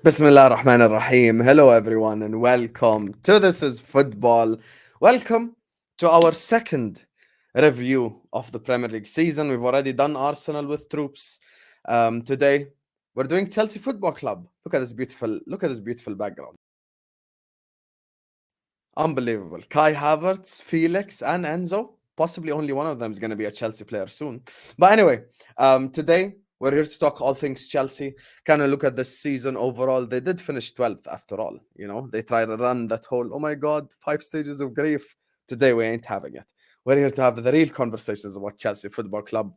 Bismillah ar-Rahman ar-Rahim. Hello, everyone, and welcome to This is Football. Welcome to our second review of the Premier League season. We've already done Arsenal with troops. Today, we're doing Chelsea Football Club. Look at this beautiful background. Unbelievable. Kai Havertz, Felix, and Enzo. Possibly only one of them is going to be a Chelsea player soon. But anyway, today we're here to talk all things Chelsea. Kind of look at this season overall. They did finish 12th after all. You know, they tried to run that whole, oh my God, 5 stages of grief. Today we ain't having it. We're here to have the real conversations about Chelsea Football Club.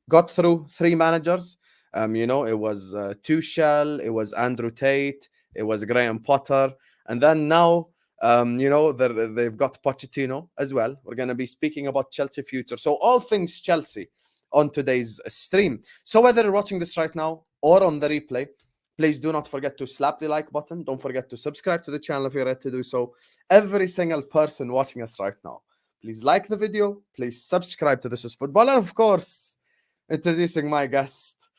Got through 3 managers. It was Tuchel, it was Andrew Tate, it was Graham Potter, and then now they've got Pochettino as well. We're going to be speaking about Chelsea future. So all things Chelsea on today's stream. So whether you're watching this right now or on the replay, please do not forget to slap the like button. Don't forget to subscribe to the channel if you're ready to do so. Every single person watching us right now, please like the video. Please subscribe to This is Football. And of course, introducing my guest.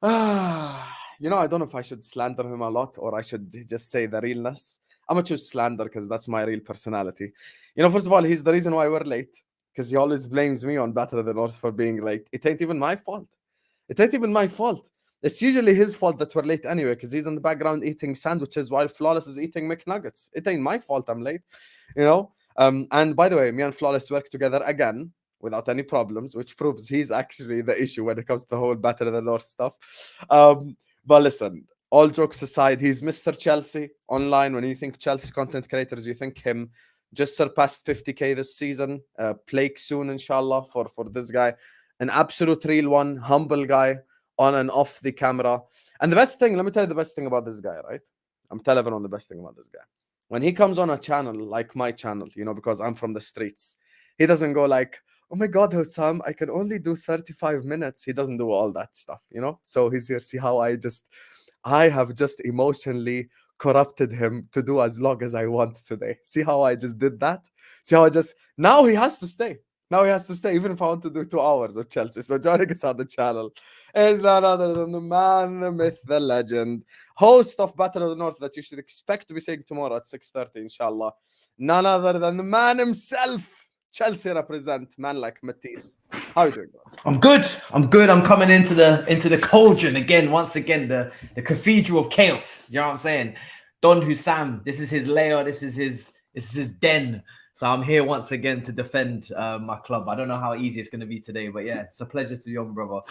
I don't know if I should slander him a lot or I should just say the realness. I'm going to choose slander because that's my real personality. First of all, he's the reason why we're late because he always blames me on Battle of the North for being late. It ain't even my fault. It's usually his fault that we're late anyway because he's in the background eating sandwiches while Flawless is eating McNuggets. It ain't my fault I'm late, And by the way, me and Flawless work together again without any problems, which proves he's actually the issue when it comes to the whole Battle of the North stuff. But listen, all jokes aside, he's Mr. Chelsea online. When you think Chelsea content creators, you think him. Just surpassed 50K this season. Plague soon, inshallah, for this guy. An absolute real one, humble guy, on and off the camera. And the best thing, let me tell you the best thing about this guy, right? I'm telling everyone the best thing about this guy. When he comes on a channel like my channel, because I'm from the streets, he doesn't go like, oh my God, Hossam, I can only do 35 minutes. He doesn't do all that stuff, So he's here. See how I have just emotionally corrupted him to do as long as I want today. See how I just did that? Now he has to stay. Even if I want to do 2 hours of Chelsea. So joining us on the channel is none other than the man, the myth, the legend, host of Battle of the North that you should expect to be saying tomorrow at 6:30, inshallah. None other than the man himself. Chelsea represent, man like Matisse. How are you doing, bro? I'm good. I'm coming into the cauldron again, once again, the cathedral of chaos. You know what I'm saying? Don Hussam, this is his lair, this is his den. So I'm here once again to defend my club. I don't know how easy it's going to be today, but yeah, it's a pleasure to be on, brother.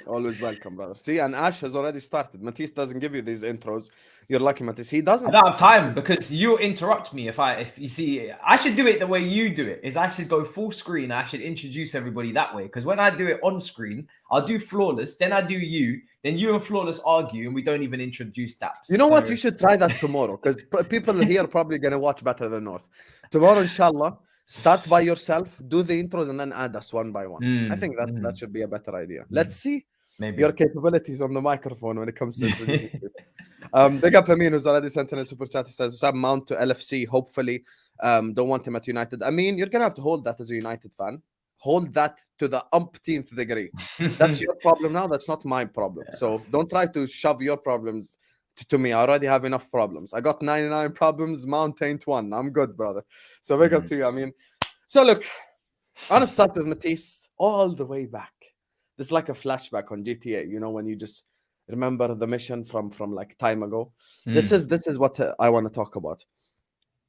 Always welcome, brother. See, and Ash has already started. Matisse doesn't give you these intros. You're lucky, Matisse. He doesn't. I don't have time because you interrupt me if you see. I should do it the way you do it. Is I should go full screen. I should introduce everybody that way. Because when I do it on screen, I'll do Flawless, then I do you, then you and Flawless argue, and we don't even introduce that. You know what? You should try that tomorrow because people here are probably gonna watch Battle of the North tomorrow. Inshallah, start by yourself, do the intros, and then add us one by one. I think that should be a better idea. Let's see. Maybe your capabilities on the microphone when it comes to big up Amin, who's already sent in a super chat. He says Sam Mount to LFC, hopefully. Don't want him at United. I mean, you're gonna have to hold that as a United fan. Hold that to the umpteenth degree. That's your problem now. That's not my problem. So don't try to shove your problems to me. I already have enough problems. I got 99 problems. Mount ain't one. I'm good, brother. So big up to you. I mean, so look, I want to start with Matisse all the way back. This is like a flashback on GTA, when you just remember the mission from like time ago. This is what I want to talk about.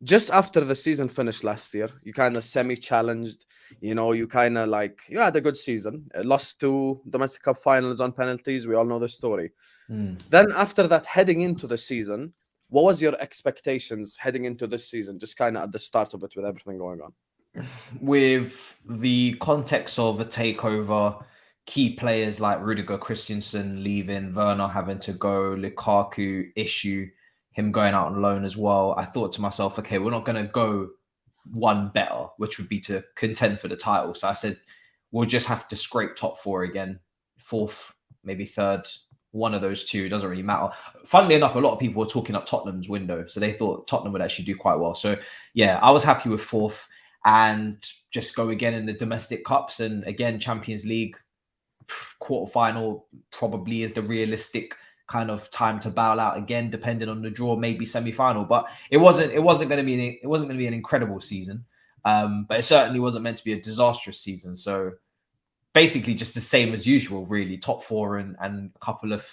Just after the season finished last year, you kind of semi-challenged, you kind of you had a good season. Lost 2 domestic cup finals on penalties. We all know the story. Then after that, heading into the season, what was your expectations heading into this season? Just kind of at the start of it with everything going on. With the context of a takeover, key players like Rudiger Christensen leaving, Werner having to go, Lukaku issue, him going out on loan as well. I thought to myself, okay, we're not going to go one better, which would be to contend for the title. So I said, we'll just have to scrape top 4 again, 4th, maybe 3rd, one of those 2. It doesn't really matter. Funnily enough, a lot of people were talking up Tottenham's window. So they thought Tottenham would actually do quite well. So yeah, I was happy with 4th and just go again in the domestic cups. And again, Champions League, quarterfinal probably is the realistic kind of time to bow out again, depending on the draw, maybe semi-final. But it wasn't going to be an incredible season. But it certainly wasn't meant to be a disastrous season. So basically just the same as usual, really. Top four and a couple of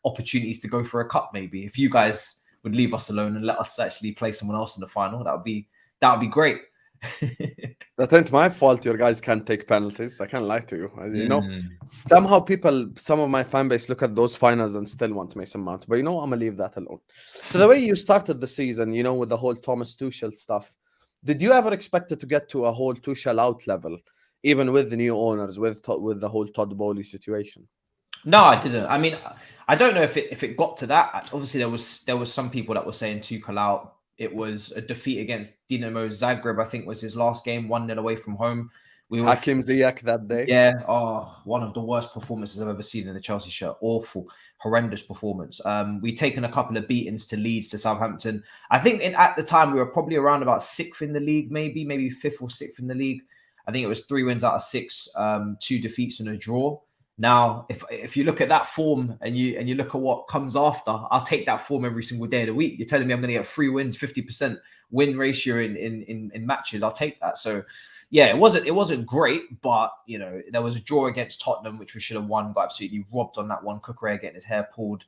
opportunities to go for a cup, maybe. If you guys would leave us alone and let us actually play someone else in the final, that would be great. That ain't my fault. Your guys can't take penalties. I can't lie to you. As you know, somehow some of my fan base look at those finals and still want to make some mount. But I'm gonna leave that alone. So the way you started the season, with the whole Thomas Tuchel stuff, did you ever expect it to get to a whole Tuchel out level, even with the new owners, with the whole Todd Bowley situation? No, I didn't. I mean, I don't know if it got to that. Obviously, there was some people that were saying Tuchel out. It was a defeat against Dinamo Zagreb, I think was his last game, 1-0 away from home. Hakim Ziyech that day. Yeah, one of the worst performances I've ever seen in the Chelsea shirt. Awful, horrendous performance. We'd taken a couple of beatings to Leeds, to Southampton. I think at the time we were probably around about 6th in the league, maybe 5th or 6th in the league. I think it was 3 wins out of 6, 2 defeats and a draw. Now, if you look at that form and you look at what comes after, I'll take that form every single day of the week. You're telling me I'm going to get 3 wins, 50% win ratio in matches. I'll take that. So, yeah, it wasn't great, but there was a draw against Tottenham, which we should have won, got absolutely robbed on that one. Cucurella getting his hair pulled.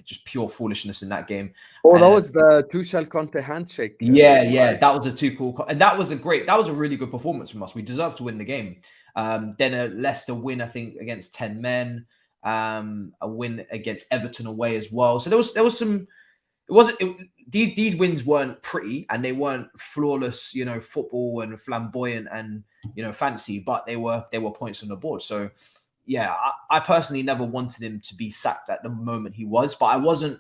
Just pure foolishness in that game. Oh, that was the Tuchel Conte handshake. Yeah, that was a Tuchel, and that was a really good performance from us. We deserved to win the game. Then a Leicester win, I think, against 10 men. A win against Everton away as well. So there was some. These wins weren't pretty and they weren't flawless, football and flamboyant and fancy, but they were points on the board. So yeah, I personally never wanted him to be sacked at the moment he was, but I wasn't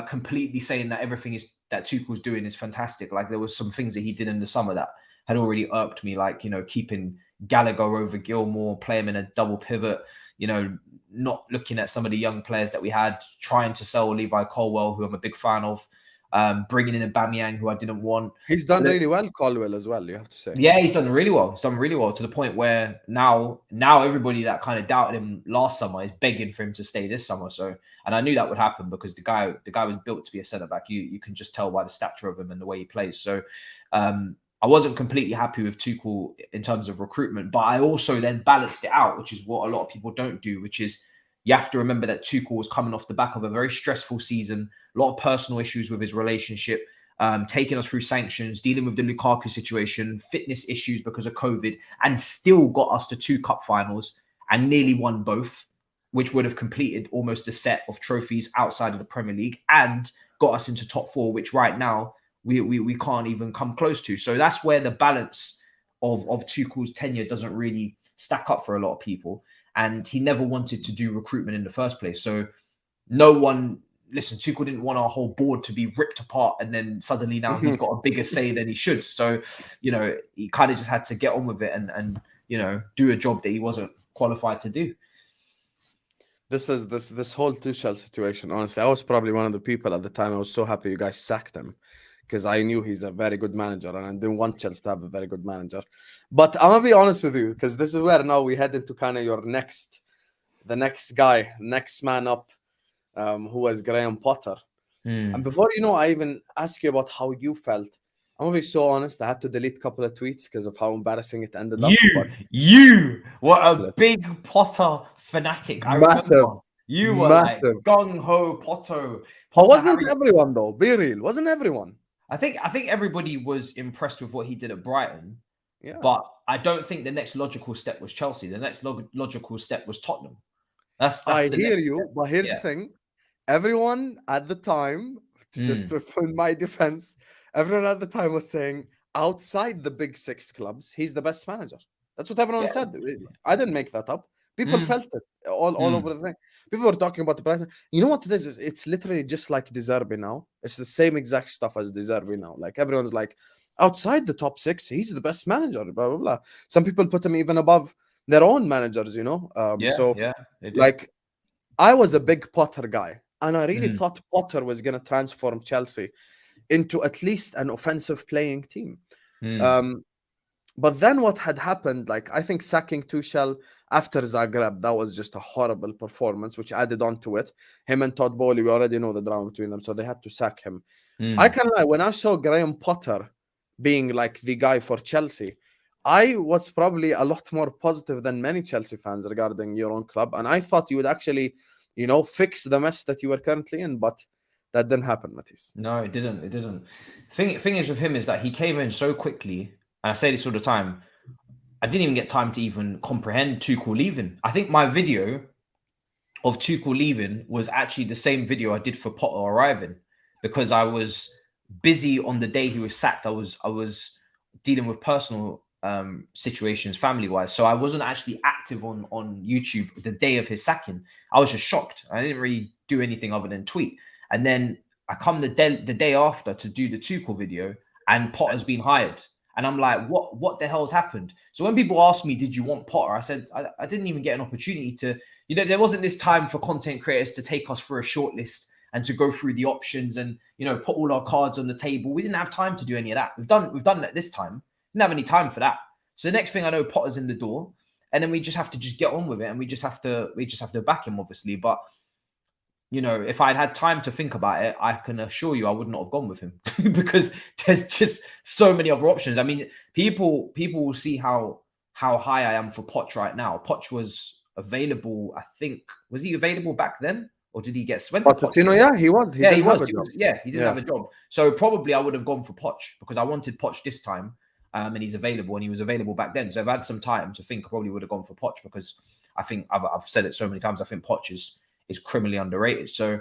completely saying that everything that Tuchel's doing is fantastic. Like there was some things that he did in the summer that had already irked me, like keeping Gallagher over Gilmore, play him in a double pivot, not looking at some of the young players that we had, trying to sell Levi Colwill, who I'm a big fan of, bringing in Aubameyang, who I didn't want. He's done really well, Colwill, as well, you have to say. Yeah, he's done really well. He's done really well to the point where now everybody that kind of doubted him last summer is begging for him to stay this summer. So, and I knew that would happen because the guy was built to be a centre-back. You can just tell by the stature of him and the way he plays. So, I wasn't completely happy with Tuchel in terms of recruitment, but I also then balanced it out, which is what a lot of people don't do, which is you have to remember that Tuchel was coming off the back of a very stressful season, a lot of personal issues with his relationship, taking us through sanctions, dealing with the Lukaku situation, fitness issues because of COVID, and still got us to 2 cup finals and nearly won both, which would have completed almost a set of trophies outside of the Premier League and got us into top 4, which right now we can't even come close to. So that's where the balance of Tuchel's tenure doesn't really stack up for a lot of people. And he never wanted to do recruitment in the first place. So Tuchel didn't want our whole board to be ripped apart. And then suddenly now he's got a bigger say than he should. So, he kind of just had to get on with it and do a job that he wasn't qualified to do. This whole Tuchel situation, honestly, I was probably one of the people at the time. I was so happy you guys sacked him, because I knew he's a very good manager and I didn't want Chelsea to have a very good manager. But I'm going to be honest with you, because this is where now we head into kind of the next man up, who was Graham Potter. And before I even ask you about how you felt, I'm going to be so honest, I had to delete a couple of tweets because of how embarrassing it ended up. You were a big Potter fanatic. I remember. You were like gung-ho Potter. Wasn't everyone though? Be real. Wasn't everyone? I think everybody was impressed with what he did at Brighton. Yeah. But I don't think the next logical step was Chelsea. The next logical step was Tottenham. I hear you, but here's the thing. Everyone at the time, just in my defense, everyone at the time was saying outside the big 6 clubs, he's the best manager. That's what everyone said. I didn't make that up. People felt it all over the thing. People were talking about the Brighton. You know what it is? It's literally just like De Zerbi now. It's the same exact stuff as De Zerbi now. Like everyone's like, outside the top 6, he's the best manager. Blah blah blah. Some people put him even above their own managers. Like I was a big Potter guy, and I really thought Potter was gonna transform Chelsea into at least an offensive playing team. But then what had happened, like I think sacking Tuchel after Zagreb, that was just a horrible performance, which added on to it. Him and Todd Bowley, we already know the drama between them, so they had to sack him. I can't lie, when I saw Graham Potter being like the guy for Chelsea, I was probably a lot more positive than many Chelsea fans regarding your own club. And I thought you would actually, fix the mess that you were currently in, but that didn't happen, Matisse. No, it didn't. It didn't. Thing is with him is that he came in so quickly, and I say this all the time, I didn't even get time to even comprehend Tuchel leaving. I think my video of Tuchel leaving was actually the same video I did for Potter arriving, because I was busy on the day he was sacked. I was dealing with personal situations family-wise, so I wasn't actually active on YouTube the day of his sacking. I was just shocked. I didn't really do anything other than tweet. And then I come the day after to do the Tuchel video, and Potter's been hired. And I'm like, what the hell's happened? So when people ask me, did you want Potter? I said, I didn't even get an opportunity to, there wasn't this time for content creators to take us through a shortlist and to go through the options and, put all our cards on the table. We didn't have time to do any of that. We've done that this time. Didn't have any time for that. So the next thing I know, Potter's in the door, and then we just have to just get on with it, and we just have to back him, obviously. But if I'd had time to think about it, I can assure you I would not have gone with him because there's just so many other options. I mean, people will see how high I am for Poch right now. Poch was available, I think. Was he available back then? Or did he get went to Pochettino? Yeah, he was. He didn't have a job. So probably I would have gone for Poch because I wanted Poch this time, and he's available, and he was available back then. So if I had some time to think, I probably would have gone for Poch because I think I've said it so many times. I think Poch is criminally underrated. So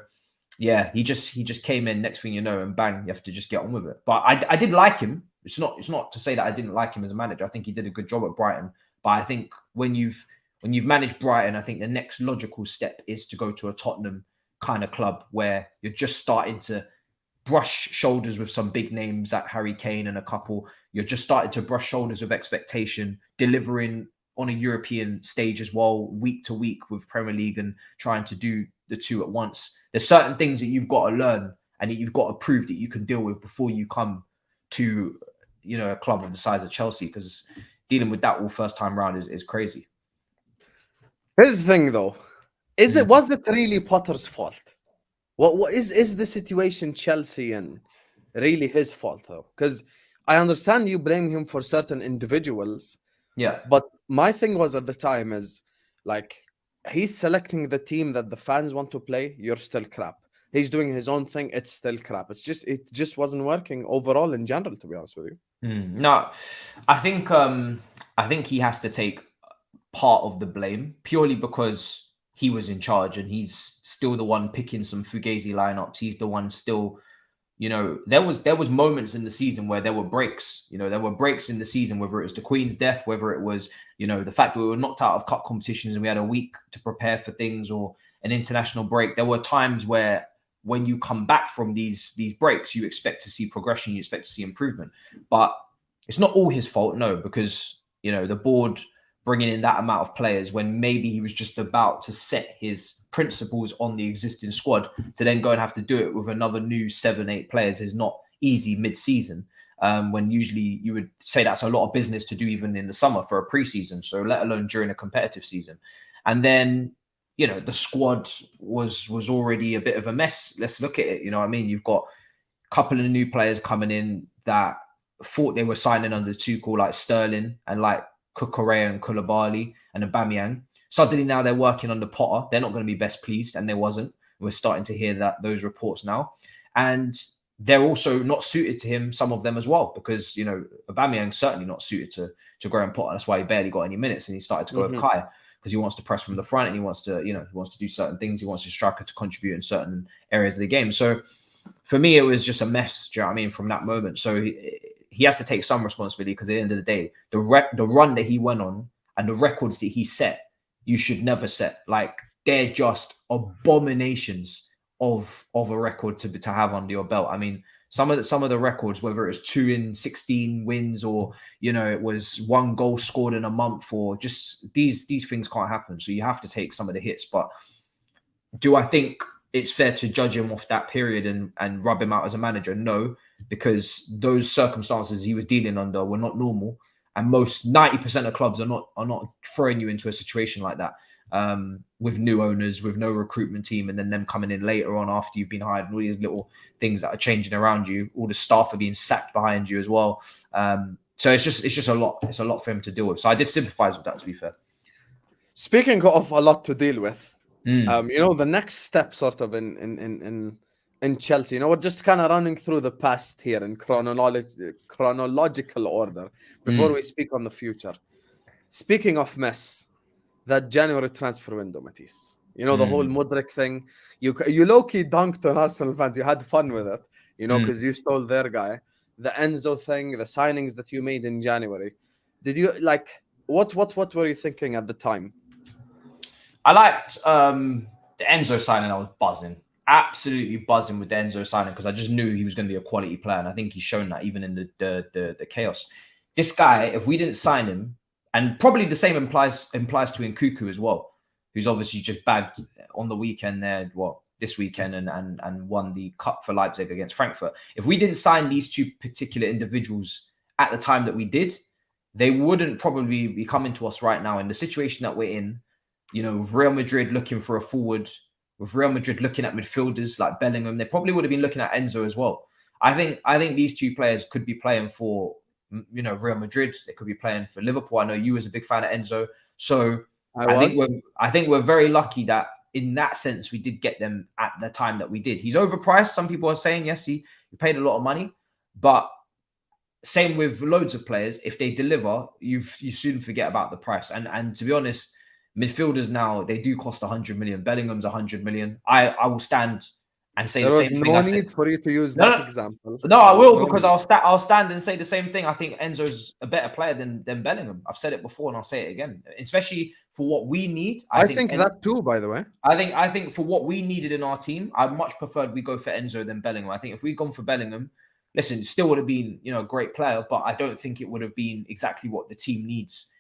yeah, he just came in. Next thing you know, and bang, you have to just get on with it. But I did like him. It's not to say that I didn't like him as a manager. I think he did a good job at Brighton. But I think when you've managed Brighton, I think the next logical step is to go to a Tottenham kind of club where you're just starting to brush shoulders with some big names like Harry Kane and a couple. You're just starting to brush shoulders with expectation, delivering on a European stage as well, week to week with Premier League and trying to do the two at once. There's certain things that you've got to learn and that you've got to prove that you can deal with before you come to, a club of the size of Chelsea, because dealing with that all first time round is crazy. Here's the thing though. Was it really Potter's fault? What is the situation Chelsea in really his fault though? Because I understand you blame him for certain individuals. Yeah. But my thing was at the time is like he's selecting the team that the fans want to play. You're still crap. He's doing his own thing. It's still crap. It just wasn't working overall in general, to be honest with you. No, I think he has to take part of the blame purely because he was in charge and he's still the one picking some Fugazi lineups. He's the one still, there was moments in the season where there were breaks. There were breaks in the season, whether it was the Queen's death, whether it was, the fact that we were knocked out of cup competitions and we had a week to prepare for things or an international break. There were times where when you come back from these breaks, you expect to see progression, you expect to see improvement. But it's not all his fault, no, because, the board bringing in that amount of players when maybe he was just about to set his principles on the existing squad to then go and have to do it with another new 7-8 players is not easy mid-season. When usually you would say that's a lot of business to do even in the summer for a pre-season, so let alone during a competitive season. And then, the squad was already a bit of a mess. Let's look at it. You've got a couple of new players coming in that thought they were signing under Tuchel, like Sterling and like Kukurea and Koulibaly and Aubameyang. Suddenly now they're working under Potter. They're not going to be best pleased, and they wasn't. We're starting to hear those reports now. And they're also not suited to him, some of them as well, because, Aubameyang's certainly not suited to Graham Potter. That's why he barely got any minutes and he started to go with Kai, because he wants to press from the front and he wants to, he wants to do certain things. He wants his striker to contribute in certain areas of the game. So for me, it was just a mess, do you know what I mean, from that moment. So he has to take some responsibility, because at the end of the day, the run that he went on and the records that he set, you should never set. Like, they're just abominations of a record to have under your belt. I mean, some of the records, whether it was 2 in 16 wins or, it was 1 goal scored in a month, or just these things can't happen. So you have to take some of the hits. But do I think it's fair to judge him off that period and rub him out as a manager? No, because those circumstances he was dealing under were not normal. And most 90% of clubs are not throwing you into a situation like that. With new owners, with no recruitment team, and then them coming in later on after you've been hired, and all these little things that are changing around you. All the staff are being sacked behind you as well. So it's just a lot. It's a lot for him to deal with. So I did sympathise with that, to be fair. Speaking of a lot to deal with, you know, the next step sort of in Chelsea, you know, we're just kind of running through the past here in chronological order before we speak on the future. Speaking of mess, that January transfer window, Matisse. You know, the whole Mudryk thing. You low-key dunked on Arsenal fans. You had fun with it, you know, because you stole their guy. The Enzo thing, the signings that you made in January. Did you, like, what were you thinking at the time? I liked the Enzo signing. I was buzzing. Absolutely buzzing with the Enzo signing because I just knew he was going to be a quality player. And I think he's shown that even in the chaos. This guy, if we didn't sign him, and probably the same applies to Nkunku as well, who's obviously just bagged on the weekend there, this weekend and won the cup for Leipzig against Frankfurt. If we didn't sign these two particular individuals at the time that we did, they wouldn't probably be coming to us right now in the situation that we're in. You know, with Real Madrid looking for a forward, with Real Madrid looking at midfielders like Bellingham, they probably would have been looking at Enzo as well. I think these two players could be playing for, you know, Real Madrid. They could be playing for Liverpool. I know you was a big fan of Enzo, so I think we're very lucky that in that sense we did get them at the time that we did. He's overpriced. Some people are saying yes, he paid a lot of money, but same with loads of players. If they deliver, you soon forget about the price. And to be honest, midfielders now, they do cost 100 million. Bellingham's 100 million. I will stand and say the same thing. There was no need for you to use that example. No, I will, because I'll stand and say the same thing. I think Enzo's a better player than Bellingham. I've said it before and I'll say it again. Especially for what we need. I think that too, by the way. I think for what we needed in our team, I much preferred we go for Enzo than Bellingham. I think if we'd gone for Bellingham, listen, still would have been, you know, a great player, but I don't think it would have been exactly what the team needs,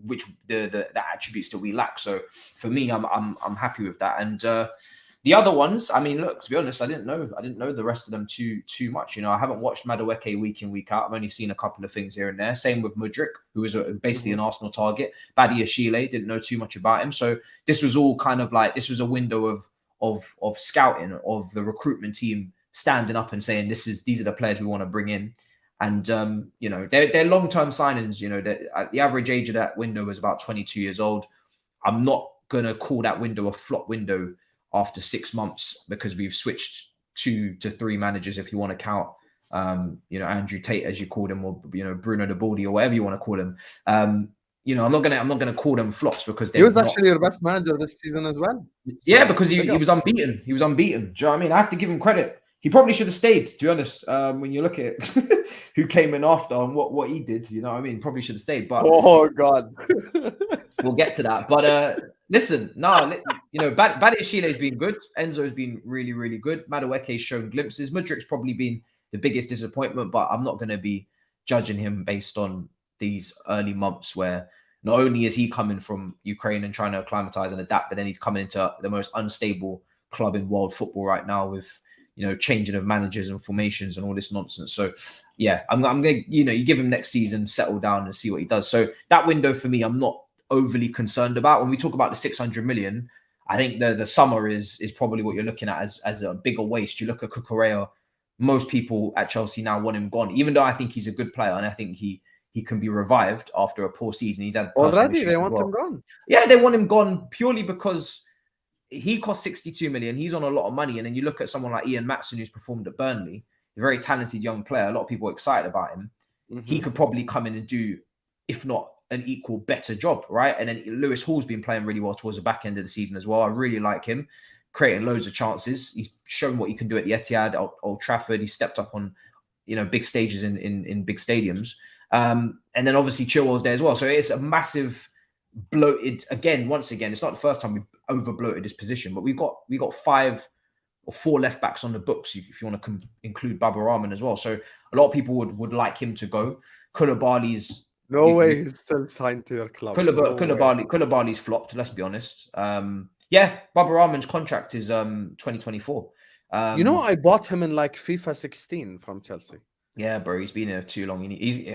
which the attributes that we lack. So for me, I'm happy with that. And the other ones, I mean, look, to be honest, I didn't know the rest of them too much. You know, I haven't watched Madueke week in, week out. I've only seen a couple of things here and there. Same with Mudryk, who was basically an Arsenal target. Badiashile, didn't know too much about him. So this was all kind of like, this was a window of scouting, of the recruitment team standing up and saying, these are the players we want to bring in. And, you know, they're long-term signings. You know, the average age of that window was about 22 years old. I'm not going to call that window a flop window after 6 months, because we've switched 2 to 3 managers, if you want to count, you know, Andrew Tate, as you called him, or, you know, Bruno De Baldi, or whatever you want to call him. You know, I'm not gonna call them flops, because he was actually your best manager this season as well. So, yeah, because he was unbeaten. He was unbeaten. Do you know what I mean? I have to give him credit. He probably should have stayed, to be honest. When you look at it, who came in after and what he did, you know what I mean? Probably should have stayed. But oh God, we'll get to that. But listen, you know, Badiashile's been good. Enzo's been really, really good. Madueke's shown glimpses. Mudryk's probably been the biggest disappointment, but I'm not going to be judging him based on these early months where not only is he coming from Ukraine and trying to acclimatize and adapt, but then he's coming into the most unstable club in world football right now with, you know, changing of managers and formations and all this nonsense. So yeah, I'm going to, you know, you give him next season, settle down and see what he does. So that window for me, I'm not overly concerned about. When we talk about the 600 million, I think the summer is probably what you're looking at as a bigger waste. You look at Cucurella, most people at Chelsea now want him gone, even though I think he's a good player and I think he can be revived after a poor season. He's had already, they want him gone. Yeah, they want him gone purely because he cost 62 million. He's on a lot of money. And then you look at someone like Ian Matson, who's performed at Burnley, a very talented young player. A lot of people are excited about him. He could probably come in and do, if not an equal, better job, right? And then Lewis Hall's been playing really well towards the back end of the season as well. I really like him, creating loads of chances. He's shown what he can do at the Etihad, Old Trafford. He stepped up on, you know, big stages in big stadiums. And then obviously Chilwell's there as well. So it's a massive bloated, once again, it's not the first time we've over bloated this position, but we got 5 or 4 left backs on the books if you want to include Baba Rahman as well. So a lot of people would like him to go. Koulibaly's he's still signed to your club. Koulibaly's flopped, let's be honest. Yeah, Baba Rahman's contract is 2024. You know, I bought him in like FIFA 16 from Chelsea. Yeah, bro, he's been here too long.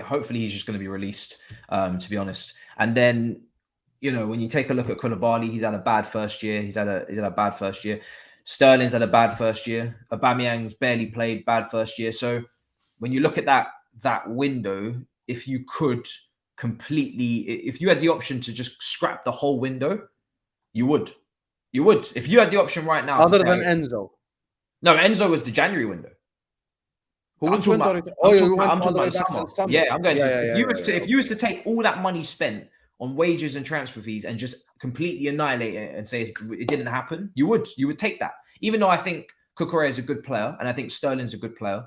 Hopefully he's just going to be released, to be honest. And then, you know, when you take a look at Koulibaly, he's had a bad first year. He's had a bad first year. Sterling's had a bad first year. Aubameyang's barely played, bad first year. So when you look at that window, if you could if you had the option to just scrap the whole window, you would. You would. If you had the option right now. Other than Enzo. No, Enzo was the January window. I'm talking about the summer. Yeah, I'm going to. If you was to take all that money spent on wages and transfer fees and just completely annihilate it and say it didn't happen, you would take that. Even though I think Cucurella is a good player and I think Sterling's a good player,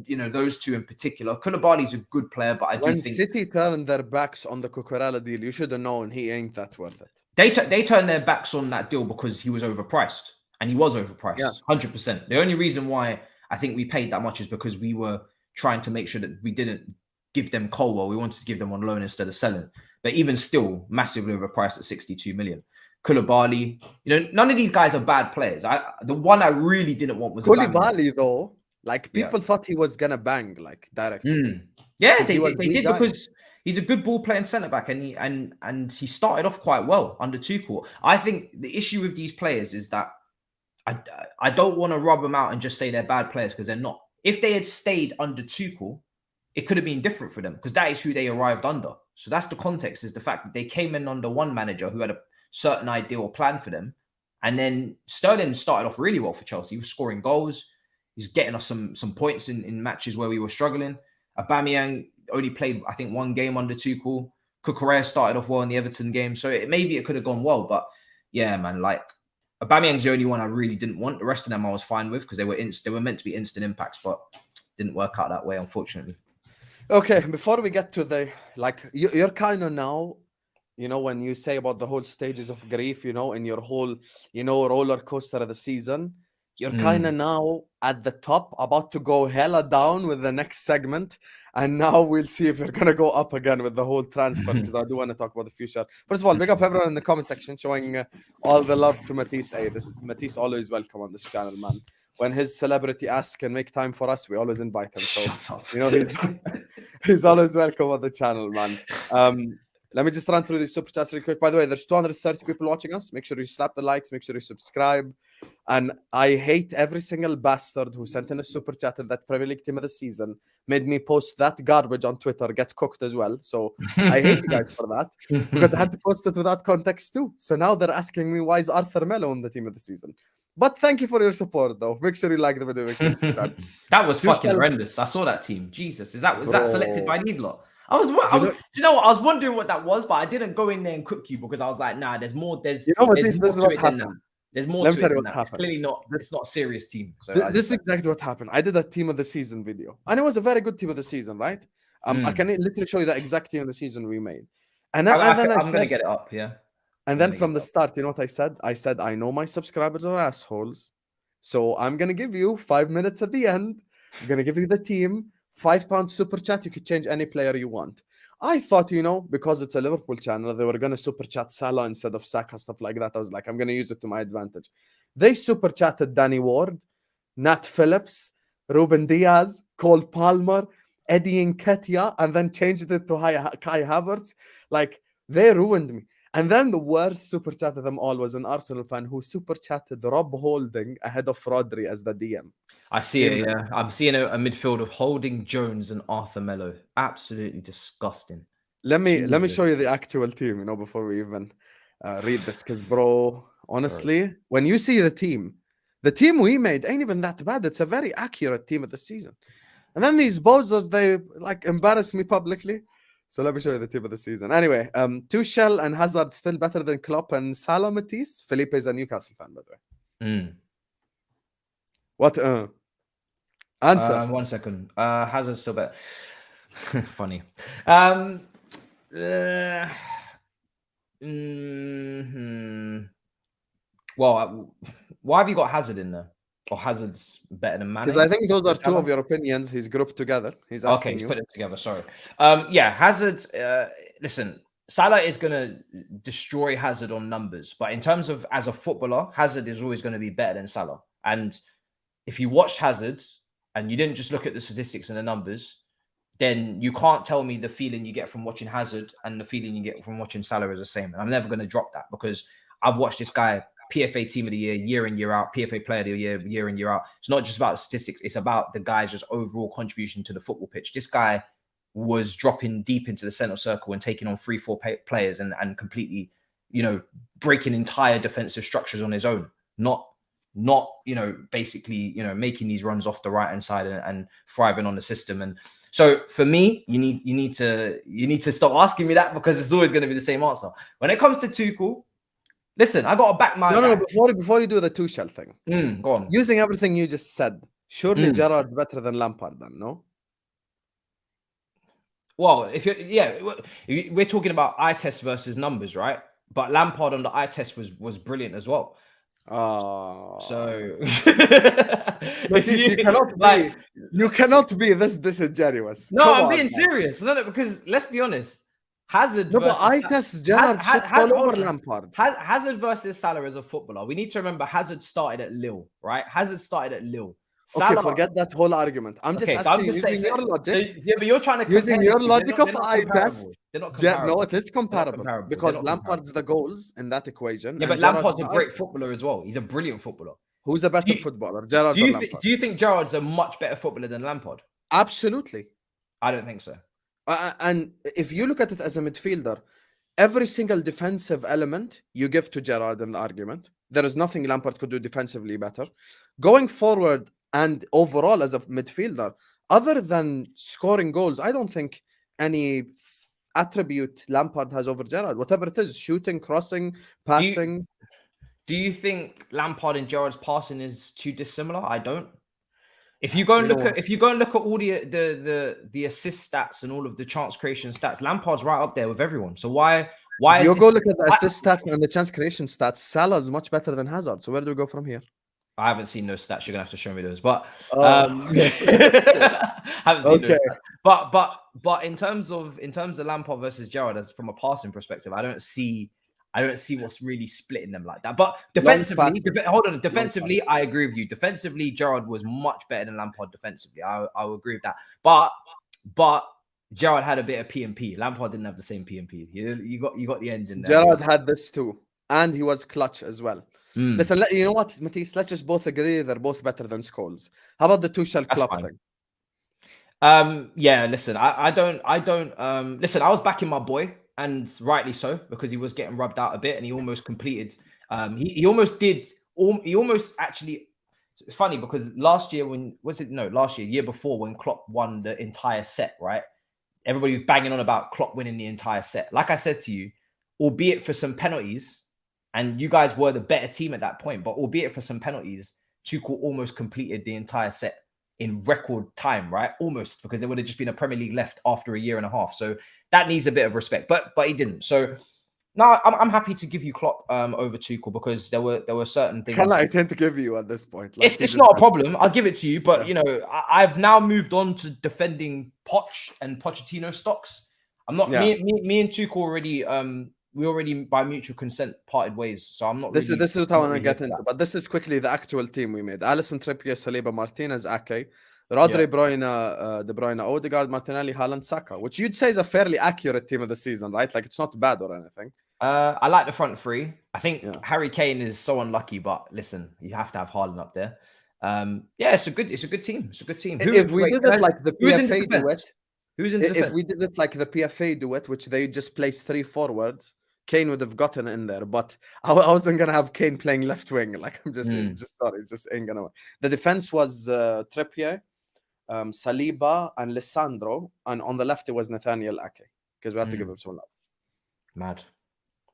you know, those two in particular. Koulibaly's a good player, but when City turned their backs on the Cucurella deal, you should have known he ain't that worth it. They turned their backs on that deal because he was overpriced, and he was overpriced, 100%. The only reason why I think we paid that much is because we were trying to make sure that we didn't give them Colwell. We wanted to give them on loan instead of selling. But even still, massively overpriced at 62 million. Koulibaly, you know, none of these guys are bad players. The one I really didn't want was Koulibaly, though. Like, people thought he was gonna bang, like, directly. Yeah, they did because he's a good ball playing centre back, and he started off quite well under Tuchel. I think the issue with these players is that I don't want to rub them out and just say they're bad players because they're not. If they had stayed under Tuchel, it could have been different for them because that is who they arrived under. So that's the context, is the fact that they came in under one manager who had a certain idea or plan for them. And then Sterling started off really well for Chelsea. He was scoring goals. He's getting us some points in matches where we were struggling. Aubameyang only played, I think, one game under Tuchel. Cucurella started off well in the Everton game. So maybe it could have gone well. But yeah, man, like Aubameyang's the only one I really didn't want. The rest of them I was fine with because they were meant to be instant impacts, but didn't work out that way, unfortunately. Okay, before we get to the, like, you're kind of now, you know, when you say about the whole stages of grief, you know, in your whole, you know, roller coaster of the season, you're kind of now at the top, about to go hella down with the next segment. And now we'll see if you're going to go up again with the whole transfer, because I do want to talk about the future. First of all, big up everyone in the comment section showing all the love to Matisse. Hey, Matisse always welcome on this channel, man. When his celebrity asks and make time for us, we always invite him. So, you know, he's always welcome on the channel, man. Let me just run through these super chats real quick. By the way, there's 230 people watching us. Make sure you slap the likes. Make sure you subscribe. And I hate every single bastard who sent in a super chat in that Premier League team of the season, made me post that garbage on Twitter, get cooked as well. So I hate you guys for that, because I had to post it without context too. So now they're asking me, why is Arthur Melo on the team of the season? But thank you for your support, though. Make sure you like the video. Make sure you subscribe. That was fucking horrendous. I saw that team. Jesus, was that selected by these lot? Do you know what? I was wondering what that was, but I didn't go in there and cook you because I was like, nah, there's more. There's more to it than that. There's more to it than that. It's clearly not. It's not a serious team. So this is exactly what happened. I did a team of the season video, and it was a very good team of the season, right? I can literally show you the exact team of the season we made. And then I'm gonna get it up, yeah. And then from the start, you know what I said? I said, I know my subscribers are assholes, so I'm gonna give you 5 minutes at the end. I'm gonna give you the team. £5 super chat. You could change any player you want. I thought, you know, because it's a Liverpool channel, they were gonna super chat Salah instead of Saka, stuff like that. I was like, I'm gonna use it to my advantage. They super chatted Danny Ward, Nat Phillips, Ruben Diaz, Cole Palmer, Eddie Nketiah, and then changed it to Kai Havertz. Like, they ruined me. And then the worst super chat of them all was an Arsenal fan who super chatted Rob Holding ahead of Rodri as the DM. I see it, yeah. I'm seeing a midfield of Holding, Jones, and Arthur Melo. Absolutely disgusting. Let me show you the actual team, you know, before we even read this. Because, bro, honestly, when you see the team we made ain't even that bad. It's a very accurate team of the season. And then these bozos, they like embarrass me publicly. So let me show you the team of the season. Anyway, Tuchel and Hazard still better than Klopp and Salah. Matisse. Felipe is a Newcastle fan, by the way. What? Answer. 1 second. Hazard's still better. Funny. Well, why have you got Hazard in there? Or Hazard's better than Mane? Because I think those are two of your opinions. He's grouped together. He's asking you. Put it together. Sorry. Yeah, Hazard. Listen, Salah is going to destroy Hazard on numbers, but in terms of as a footballer, Hazard is always going to be better than Salah. And if you watched Hazard, and you didn't just look at the statistics and the numbers, then you can't tell me the feeling you get from watching Hazard and the feeling you get from watching Salah is the same. And I'm never going to drop that because I've watched this guy PFA Team of the Year in, year out, PFA Player of the year in, year out. It's not just about statistics. It's about the guy's just overall contribution to the football pitch. This guy was dropping deep into the center circle and taking on 3-4 players and completely, breaking entire defensive structures on his own. Not basically, making these runs off the right-hand side and thriving on the system. And so for me, you need to stop asking me that because it's always going to be the same answer. When it comes to Tuchel, listen, I got to back my... No, before you do the Tuchel thing. Go on. Using everything you just said, surely Gerrard's better than Lampard then, no? Well, we're talking about eye test versus numbers, right? But Lampard on the eye test was brilliant as well. Oh, so you cannot be this disingenuous. No, I'm being serious. No, because let's be honest, Hazard. No, but I test Gerrard shit all over Lampard. Hazard versus Salah as a footballer. We need to remember Hazard started at Lille, right? Hazard started at Lille. Salah, okay, forget that whole argument. I'm just asking you using your logic. Yeah, but you're trying to using your logic of eye test. They're not comparable. No, it is comparable because Lampard's the goals in that equation. Yeah, but Lampard's a great footballer as well. He's a brilliant footballer. Who's a better footballer, Gerrard or Lampard? Do you think Gerrard's a much better footballer than Lampard? Absolutely. I don't think so. And if you look at it as a midfielder, every single defensive element you give to Gerrard in the argument. There is nothing Lampard could do defensively better. Going forward and overall as a midfielder, other than scoring goals, I don't think any attribute Lampard has over Gerrard. Whatever it is, shooting, crossing, passing. Do you think Lampard and Gerrard's passing is too dissimilar? I don't. If you go and look at all the assist stats and all of the chance creation stats, Lampard's right up there with everyone. So why you go look at the assist stats and the chance creation stats? Salah's much better than Hazard. So where do we go from here? I haven't seen those stats. You're gonna have to show me those. But haven't seen those stats. But in terms of Lampard versus Gerrard, as from a passing perspective, I don't see what's really splitting them like that. But defensively, defensively, I agree with you. Defensively, Gerrard was much better than Lampard defensively. I will agree with that. But Gerrard had a bit of P&P. Lampard didn't have the same P&P. You got the engine there. Gerrard had this too, and he was clutch as well. Listen, you know what, Matisse? Let's just both agree they're both better than Scholes. How about the Tuchel Klopp thing? Yeah, listen, I don't listen, I was backing my boy, and rightly so, because he was getting rubbed out a bit and he almost completed. He almost actually. It's funny because year before when Klopp won the entire set, right? Everybody was banging on about Klopp winning the entire set. Like I said to you, albeit for some penalties, and you guys were the better team at that point, but albeit for some penalties, Tuchel almost completed the entire set in record time, right? Almost, because there would have just been a Premier League left after a year and a half. So that needs a bit of respect, but he didn't. So no, I'm happy to give you Klopp over Tuchel because there were certain things. I tend to give you at this point. Like it's not a problem. I'll give it to you, but I've now moved on to defending Poch and Pochettino stocks. I'm not me and Tuchel already. We already by mutual consent parted ways, so I'm not. This is what I want to get into, but this is quickly the actual team we made: Alisson, Trippier, Saliba, Martinez, Ake, Rodri, Bruyne, De Bruyne, Odegaard, Martinelli, Haaland, Saka, which you'd say is a fairly accurate team of the season, right? Like it's not bad or anything. I like the front three. I think Harry Kane is so unlucky, but listen, you have to have Haaland up there. It's a good team. It's a good team. If we did it like the PFA duet, who's in defense? If we did it like the PFA duet, which they just placed 3 forwards, Kane would have gotten in there, but I wasn't gonna have Kane playing left wing. Like I'm just sorry, it just ain't gonna work. The defense was Trippier, Saliba, and Lissandro, and on the left it was Nathaniel Ake because we had to give him some love. Mad.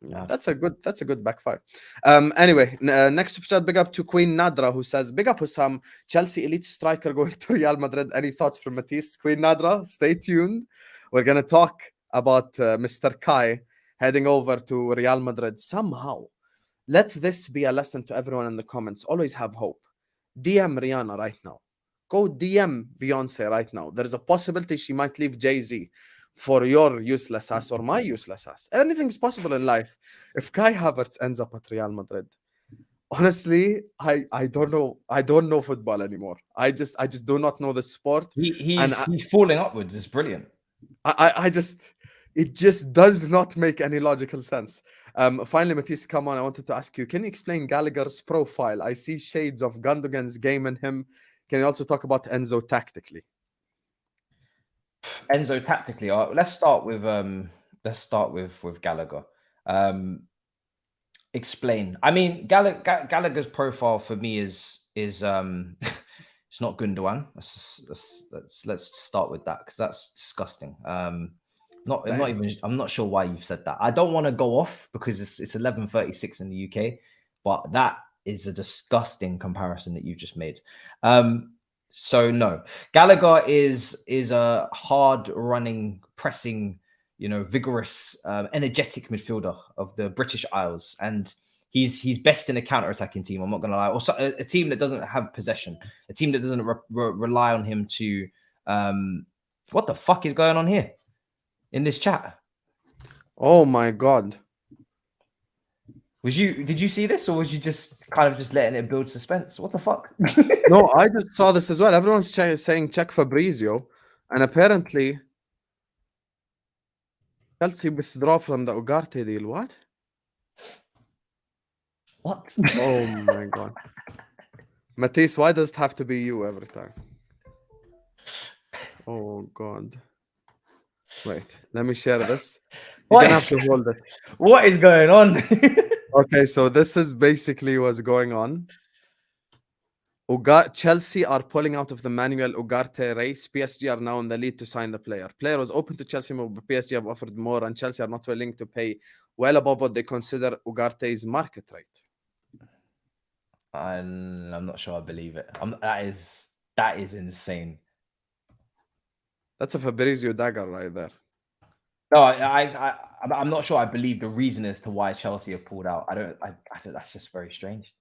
Yeah, that's a good backfire. Anyway, next super chat, big up to Queen Nadra, who says, big up Hussam, Chelsea elite striker going to Real Madrid. Any thoughts from Matisse? Queen Nadra, stay tuned. We're gonna talk about Mr. Kai heading over to Real Madrid. Somehow, let this be a lesson to everyone in the comments. Always have hope. DM Rihanna right now. Go DM Beyonce right now. There is a possibility she might leave Jay-Z for your useless ass or my useless ass. Anything's possible in life. If Kai Havertz ends up at Real Madrid, Honestly, I don't know. I don't know football anymore. I just do not know the sport. And He's falling upwards. It's brilliant. I just, it just does not make any logical sense. Finally, Matisse, come on. I wanted to ask you, can you explain Gallagher's profile? I see shades of Gundogan's game in him. Can you also talk about Enzo tactically? Enzo tactically. Let's start with Gallagher. Explain. I mean, Gallagher's profile for me is it's not Gundogan. Let's start with that because that's disgusting. I'm not sure why you've said that. I don't want to go off because it's 11:36 in the UK, but that is a disgusting comparison that you've just made. So no, Gallagher is a hard running, pressing, vigorous, energetic midfielder of the British Isles, and he's best in a counter-attacking team. I'm not going to lie. Also, a team that doesn't have possession, a team that doesn't rely on him to. What the fuck is going on here in this chat? Oh my god! Did you see this, or was you just kind of just letting it build suspense? What the fuck? No, I just saw this as well. Everyone's saying check Fabrizio, and apparently Chelsea withdraw from the Ugarte deal. What? What? Oh my god. Matisse, why does it have to be you every time? Oh god. Wait, let me share this. You're gonna have to hold it. What is going on? Okay, so this is basically what's going on. Chelsea are pulling out of the Manuel Ugarte race. PSG are now in the lead to sign the player. Player was open to Chelsea, but PSG have offered more, and Chelsea are not willing to pay well above what they consider Ugarte's market rate. I'm not sure I believe it. That is insane. That's a Fabrizio dagger right there. No, I'm not sure I believe the reason as to why Chelsea have pulled out. I don't. That's just very strange.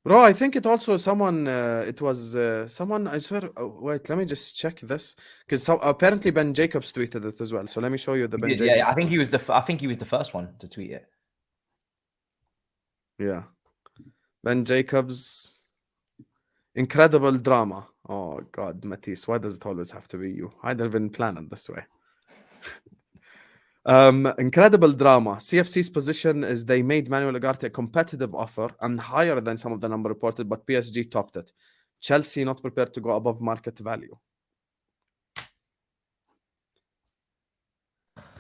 Bro, I think it also someone. It was someone. I swear. Oh, wait, let me just check this because apparently Ben Jacobs tweeted it as well. So let me show you the Ben Jacobs. Yeah, I think he was the first one to tweet it. Yeah, Ben Jacobs. Incredible drama. Oh God, Matisse, why does it always have to be you? I didn't even plan it this way. Incredible drama. CFC's position is they made Manuel Ugarte a competitive offer and higher than some of the number reported, but PSG topped it. Chelsea not prepared to go above market value.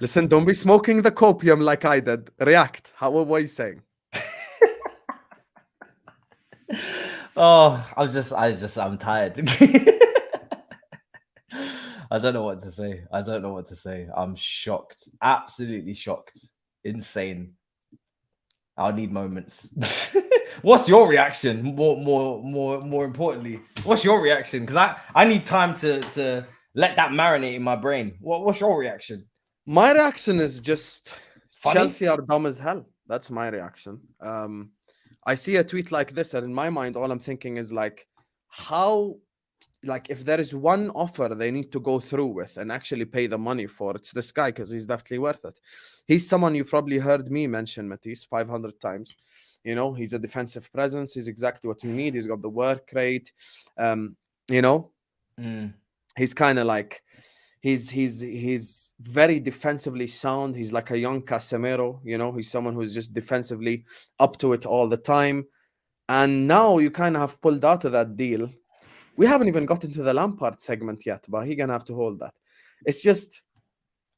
Listen, don't be smoking the copium like I did. React. What are you saying? Oh, I'm tired. I don't know what to say. I'm shocked. Absolutely shocked. Insane. I'll need moments. What's your reaction? More importantly, what's your reaction? Because I need time to let that marinate in my brain. What's your reaction? My reaction is just Funny? Chelsea are dumb as hell. That's my reaction. I see a tweet like this, and in my mind, all I'm thinking is like, how, like, if there is one offer they need to go through with and actually pay the money for, it's this guy because he's definitely worth it. He's someone you've probably heard me mention, Matisse, 500 times. He's a defensive presence. He's exactly what you need. He's got the work rate. He's kind of like, he's very defensively sound. He's like a young Casemiro, he's someone who's just defensively up to it all the time. And now you kind of have pulled out of that deal. We haven't even gotten to the Lampard segment yet, but he's going to have to hold that. It's just,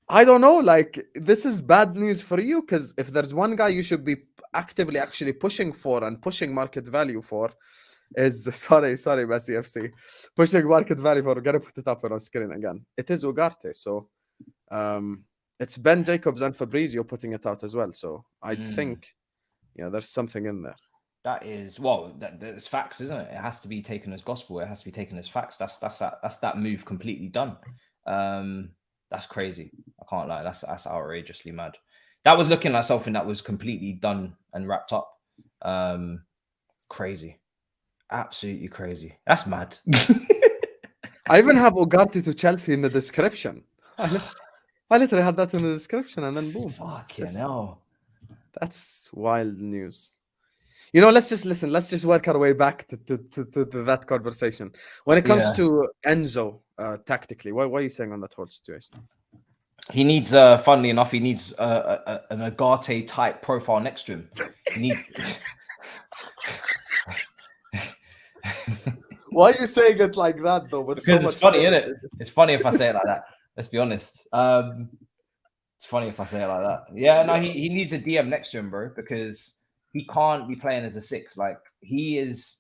I don't know, like, this is bad news for you, because if there's one guy you should be actively actually pushing for and pushing market value for, is sorry, Messi FC. Pushing market value for, we're gonna put it up on screen again. It is Ugarte. So it's Ben Jacobs and Fabrizio putting it out as well. So I think there's something in there. That is that's facts, isn't it? It has to be taken as gospel. It has to be taken as facts. That's that move completely done. That's crazy. I can't lie. That's outrageously mad. That was looking like something that was completely done and wrapped up. Crazy. Absolutely crazy. That's mad. I even have Ugarte to Chelsea in the description. I literally had that in the description and then boom. Fucking hell. That's wild news. You know, let's just listen. Let's just work our way back to that conversation. When it comes to Enzo, tactically, what are you saying on that whole situation? He needs, funnily enough, he needs an Ugarte type profile next to him. He needs. Why are you saying it like that, though? Because it's funny, isn't it? It's funny if I say it like that. Let's be honest. It's funny if I say it like that. Yeah, no, he needs a DM next to him, bro, because he can't be playing as a 6. Like, he's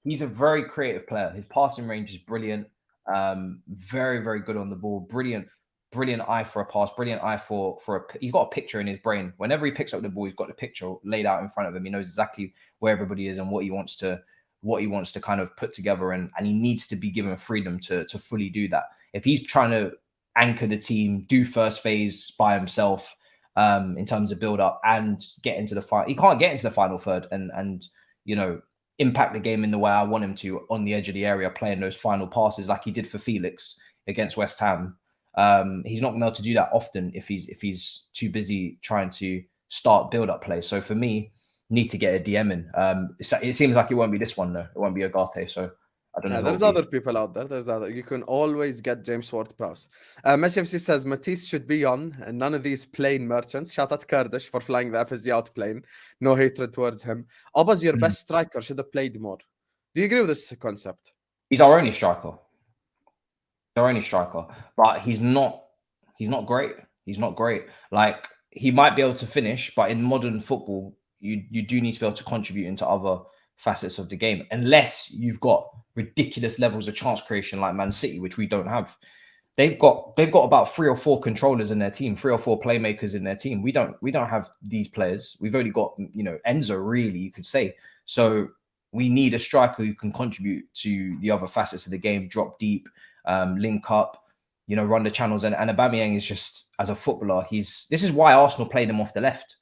a very creative player. His passing range is brilliant. Very, very good on the ball. Brilliant eye for a pass. Brilliant eye for he's got a picture in his brain. Whenever he picks up the ball, he's got the picture laid out in front of him. He knows exactly where everybody is and what he wants to kind of put together, and he needs to be given freedom to fully do that. If he's trying to anchor the team, do first phase by himself, in terms of build up and get into the final, he can't get into the final third and you know, impact the game in the way I want him to on the edge of the area, playing those final passes like he did for Felix against West Ham. He's not going to be able to do that often if he's too busy trying to start build up play. So for me, need to get a DM in. It seems like it won't be this one though. It won't be Ugarte. So I don't know. There's other people out there. You can always get James Ward-Prowse. Messi FC says Matisse should be on, and none of these plane merchants. Shout out Kurdish for flying the FSG out plane. No hatred towards him. Abbas, your best striker, should have played more. Do you agree with this concept? He's our only striker. But he's not great. He's not great. Like, he might be able to finish, but in modern football, you do need to be able to contribute into other facets of the game, unless you've got ridiculous levels of chance creation like Man City, which we don't have. They've got about 3 or 4 controllers in their team, 3 or 4 playmakers in their team. We don't have these players. We've only got, you know, Enzo, really, you could say. So we need a striker who can contribute to the other facets of the game, drop deep, link up, you know, run the channels. And Aubameyang is just, as a footballer, this is why Arsenal played him off the left.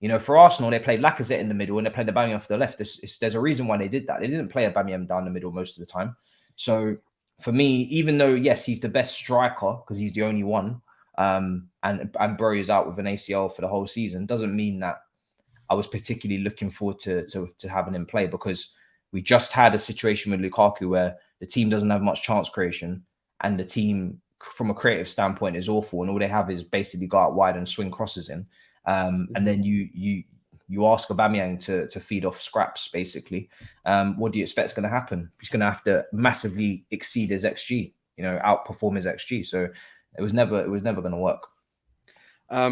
You know, for Arsenal, they played Lacazette in the middle and they played Aubameyang off the left. There's a reason why they did that. They didn't play Aubameyang down the middle most of the time. So for me, even though, yes, he's the best striker because he's the only one, and Bro is out with an ACL for the whole season, doesn't mean that I was particularly looking forward to having him play, because we just had a situation with Lukaku where the team doesn't have much chance creation and the team, from a creative standpoint, is awful, and all they have is basically go out wide and swing crosses in. And then you ask Aubameyang to feed off scraps, basically. What do you expect is going to happen? He's going to have to massively exceed his XG, you know, outperform his XG. So it was never going to work.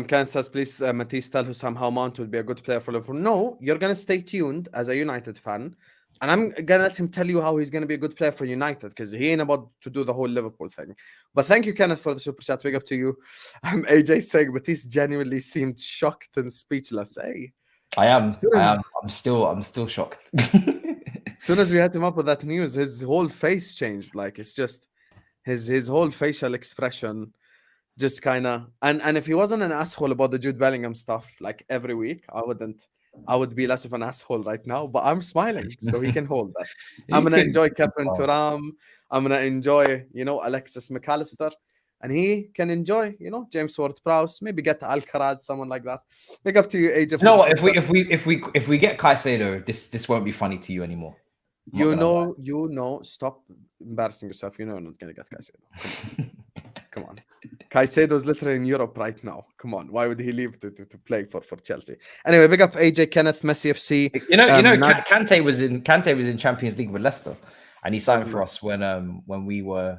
Ken says, please, Matisse, tell Hussam how Mount would be a good player for Liverpool. No, you're going to stay tuned as a United fan. And I'm going to let him tell you how he's going to be a good player for United, because he ain't about to do the whole Liverpool thing. But thank you, Kenneth, for the super chat. Big up to you. AJ saying, Matisse genuinely seemed shocked and speechless. Hey, I am. I'm still shocked. As soon as we had him up with that news, his whole face changed. Like, it's just his whole facial expression just kind of... And if he wasn't an asshole about the Jude Bellingham stuff, like every week, I would be less of an asshole right now, but I'm smiling, so he can hold that. I'm going to enjoy Kevin Thuram. I'm going to enjoy, you know, Alexis McAllister. And he can enjoy, you know, James Ward-Prowse, maybe get Alcaraz, someone like that. Make up to you, AJ. No, if we get Caicedo, this won't be funny to you anymore. You know, stop embarrassing yourself. You know, you're not going to get Caicedo. Come on. Caicedo's literally in Europe right now. Come on, why would he leave to play for Chelsea? Anyway, big up AJ, Kenneth, Messi FC. You know, Kante was in Champions League with Leicester, and he signed for us when we were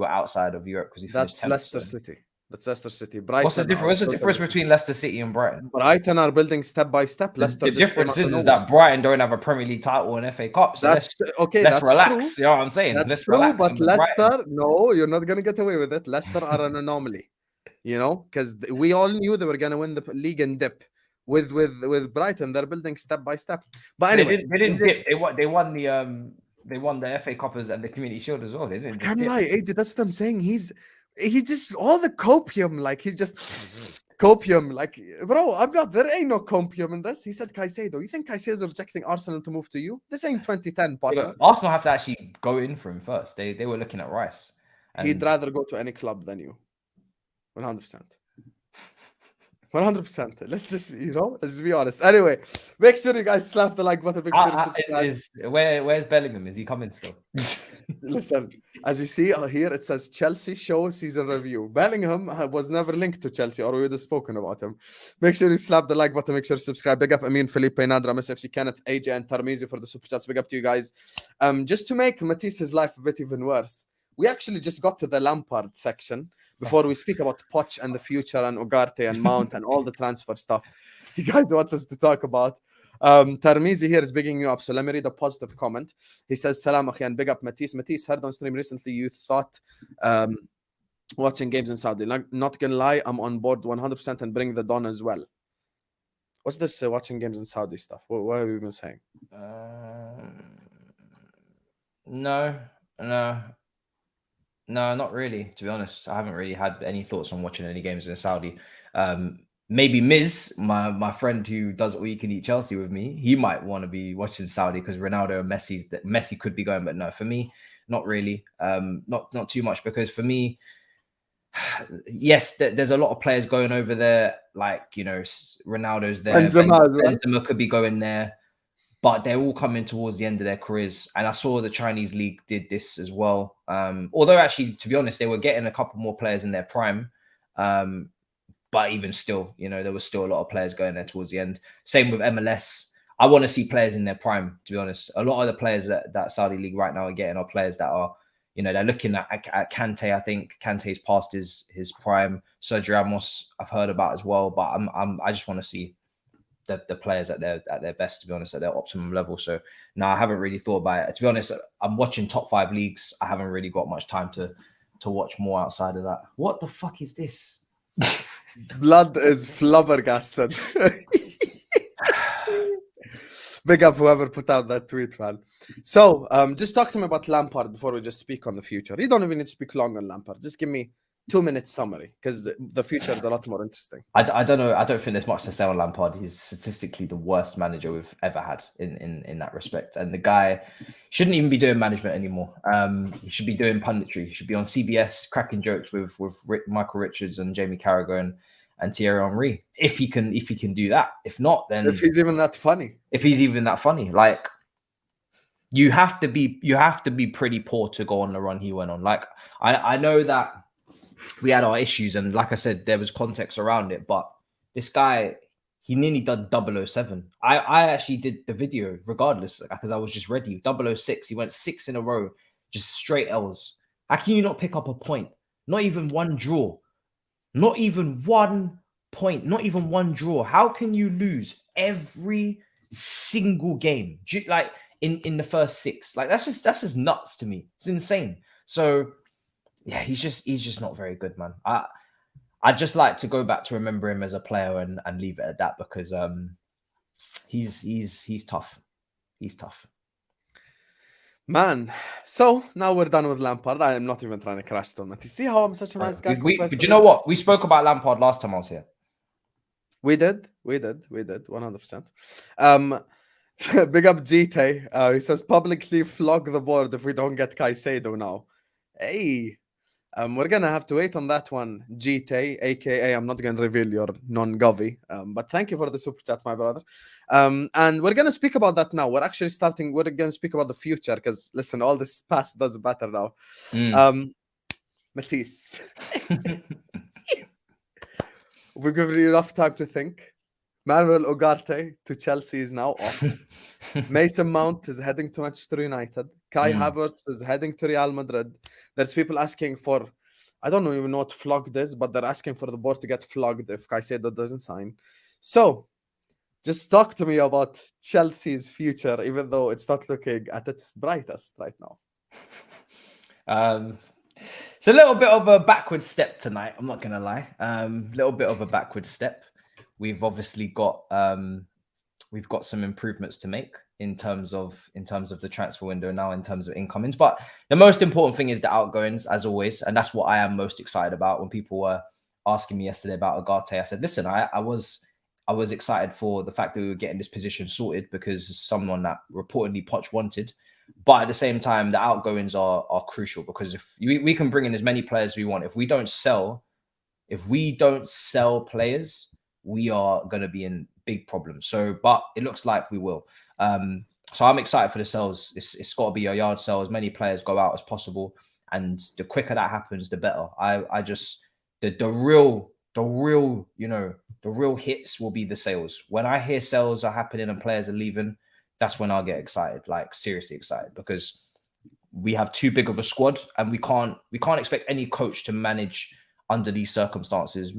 outside of Europe because that's Leicester City. That's Leicester City. Brighton. What's the difference between Leicester City and Brighton? Brighton are building step by step. Leicester. The difference is that Brighton don't have a Premier League title and FA Cup. So let's relax. True. You know what I'm saying? That's true. But Leicester, no, you're not gonna get away with it. Leicester are an anomaly. You know, because we all knew they were gonna win the league and dip. With Brighton, they're building step by step. But anyway, they didn't dip. They won the FA Cup and the Community Shield as well. They didn't. Can't lie, AJ. That's what I'm saying. He's just all the copium, like he's just copium, like bro. I'm not. There ain't no copium in this. He said Caicedo. You think Caicedo's rejecting Arsenal to move to you? This ain't 2010, partner. Arsenal have to actually go in for him first. They were looking at Rice. He'd rather go to any club than you. 100%. 100%. Let's just, let's be honest. Anyway, make sure you guys slap the like button. Make sure you subscribe. Where's Bellingham? Is he coming still? Listen, as you see here, it says Chelsea show season review. Bellingham was never linked to Chelsea, or we would have spoken about him. Make sure you slap the like button. Make sure you subscribe. Big up Amin, Felipe, Nadra, SFC, Kenneth, AJ, and Tarmizi for the super chats. Big up to you guys. Just to make Matisse's life a bit even worse, we actually just got to the Lampard section before we speak about Poch and the future and Ugarte and Mount and all the transfer stuff you guys want us to talk about. Tarmizi here is bigging you up, so let me read a positive comment. He says, Salam Akhian, big up Matisse. Matisse, heard on stream recently you thought watching games in Saudi. Not gonna lie, I'm on board 100% and bring the Don as well. What's this watching games in Saudi stuff? What have you been saying? No, not really, to be honest. I haven't really had any thoughts on watching any games in Saudi. Maybe Miz, my friend who does All You Can Eat Chelsea with me, he might want to be watching Saudi because Ronaldo and Messi could be going, but no, for me, not really. Not too much, because for me, yes, there's a lot of players going over there, like, Ronaldo's there, Benzema could be going there, but they're all coming towards the end of their careers. And I saw the Chinese league did this as well. Although actually, to be honest, they were getting a couple more players in their prime. But even still, there was still a lot of players going there towards the end. Same with MLS. I want to see players in their prime, to be honest. A lot of the players that Saudi League right now are getting are players that are, they're looking at Kante. I think Kante's past his prime. Sergio Ramos, I've heard about as well. But I just want to see the players at their best, to be honest, at their optimum level. So no, I haven't really thought about it. To be honest, I'm watching top 5 leagues. I haven't really got much time to watch more outside of that. What the fuck is this? Blood is flabbergasted. Big up whoever put out that tweet, man. So just talk to me about Lampard before we just speak on the future. You don't even need to speak long on Lampard. Just give me 2-minute summary, because the future is a lot more interesting. I don't know. I don't think there's much to say on Lampard. He's statistically the worst manager we've ever had in that respect. And the guy shouldn't even be doing management anymore. He should be doing punditry. He should be on CBS cracking jokes with Michael Richards and Jamie Carragher and Thierry Henry. If he can do that. If not, then if he's even that funny. Like, you have to be pretty poor to go on the run he went on. Like, I know that we had our issues, and like I said, there was context around it, but this guy, he nearly done 007. I actually did the video regardless, because I was just ready. 006, he went 6 in a row, just straight L's. How can you not pick up a point? Not even one draw. Not even 1 point. Not even one draw. How can you lose every single game? Like in the first 6? Like, that's just nuts to me. It's insane. So yeah, he's just not very good, man. I'd just like to go back to remember him as a player and leave it at that, because he's tough. He's tough. Man, so now we're done with Lampard. I am not even trying to crash them. You see how I'm such a nice guy? But you know what? We spoke about Lampard last time I was here. We did 100%. Big up GT. He says publicly flog the board if we don't get Caicedo now. Hey, we're gonna have to wait on that one, GT, aka I'm not gonna reveal your non-govy, but thank you for the super chat, my brother. And we're gonna speak about that now. We're gonna speak about the future, because listen, all this past does better now. Matisse, we're giving you enough time to think. Manuel Ugarte to Chelsea is now off. Mason Mount is heading to Manchester United. Kai Havertz is heading to Real Madrid. There's people asking for, I don't even know what flogged is, but they're asking for the board to get flogged if Caicedo doesn't sign. So just talk to me about Chelsea's future, even though it's not looking at its brightest right now. It's a little bit of a backward step tonight. I'm not going to lie. Little bit of a backward step. We've obviously got some improvements to make in terms of the transfer window now, in terms of incomings. But the most important thing is the outgoings, as always, and that's what I am most excited about. When people were asking me yesterday about Ugarte, I said, listen, I was excited for the fact that we were getting this position sorted, because someone that reportedly Poch wanted. But at the same time, the outgoings are crucial, because if we can bring in as many players as we want, if we don't sell players, we are going to be in big problems. So, but it looks like we will. So I'm excited for the sales. It's got to be a yard sale. As many players go out as possible, and the quicker that happens, the better. I just the real the real hits will be the sales. When I hear sales are happening and players are leaving, that's when I'll get excited, like seriously excited, because we have too big of a squad, and we can't expect any coach to manage under these circumstances.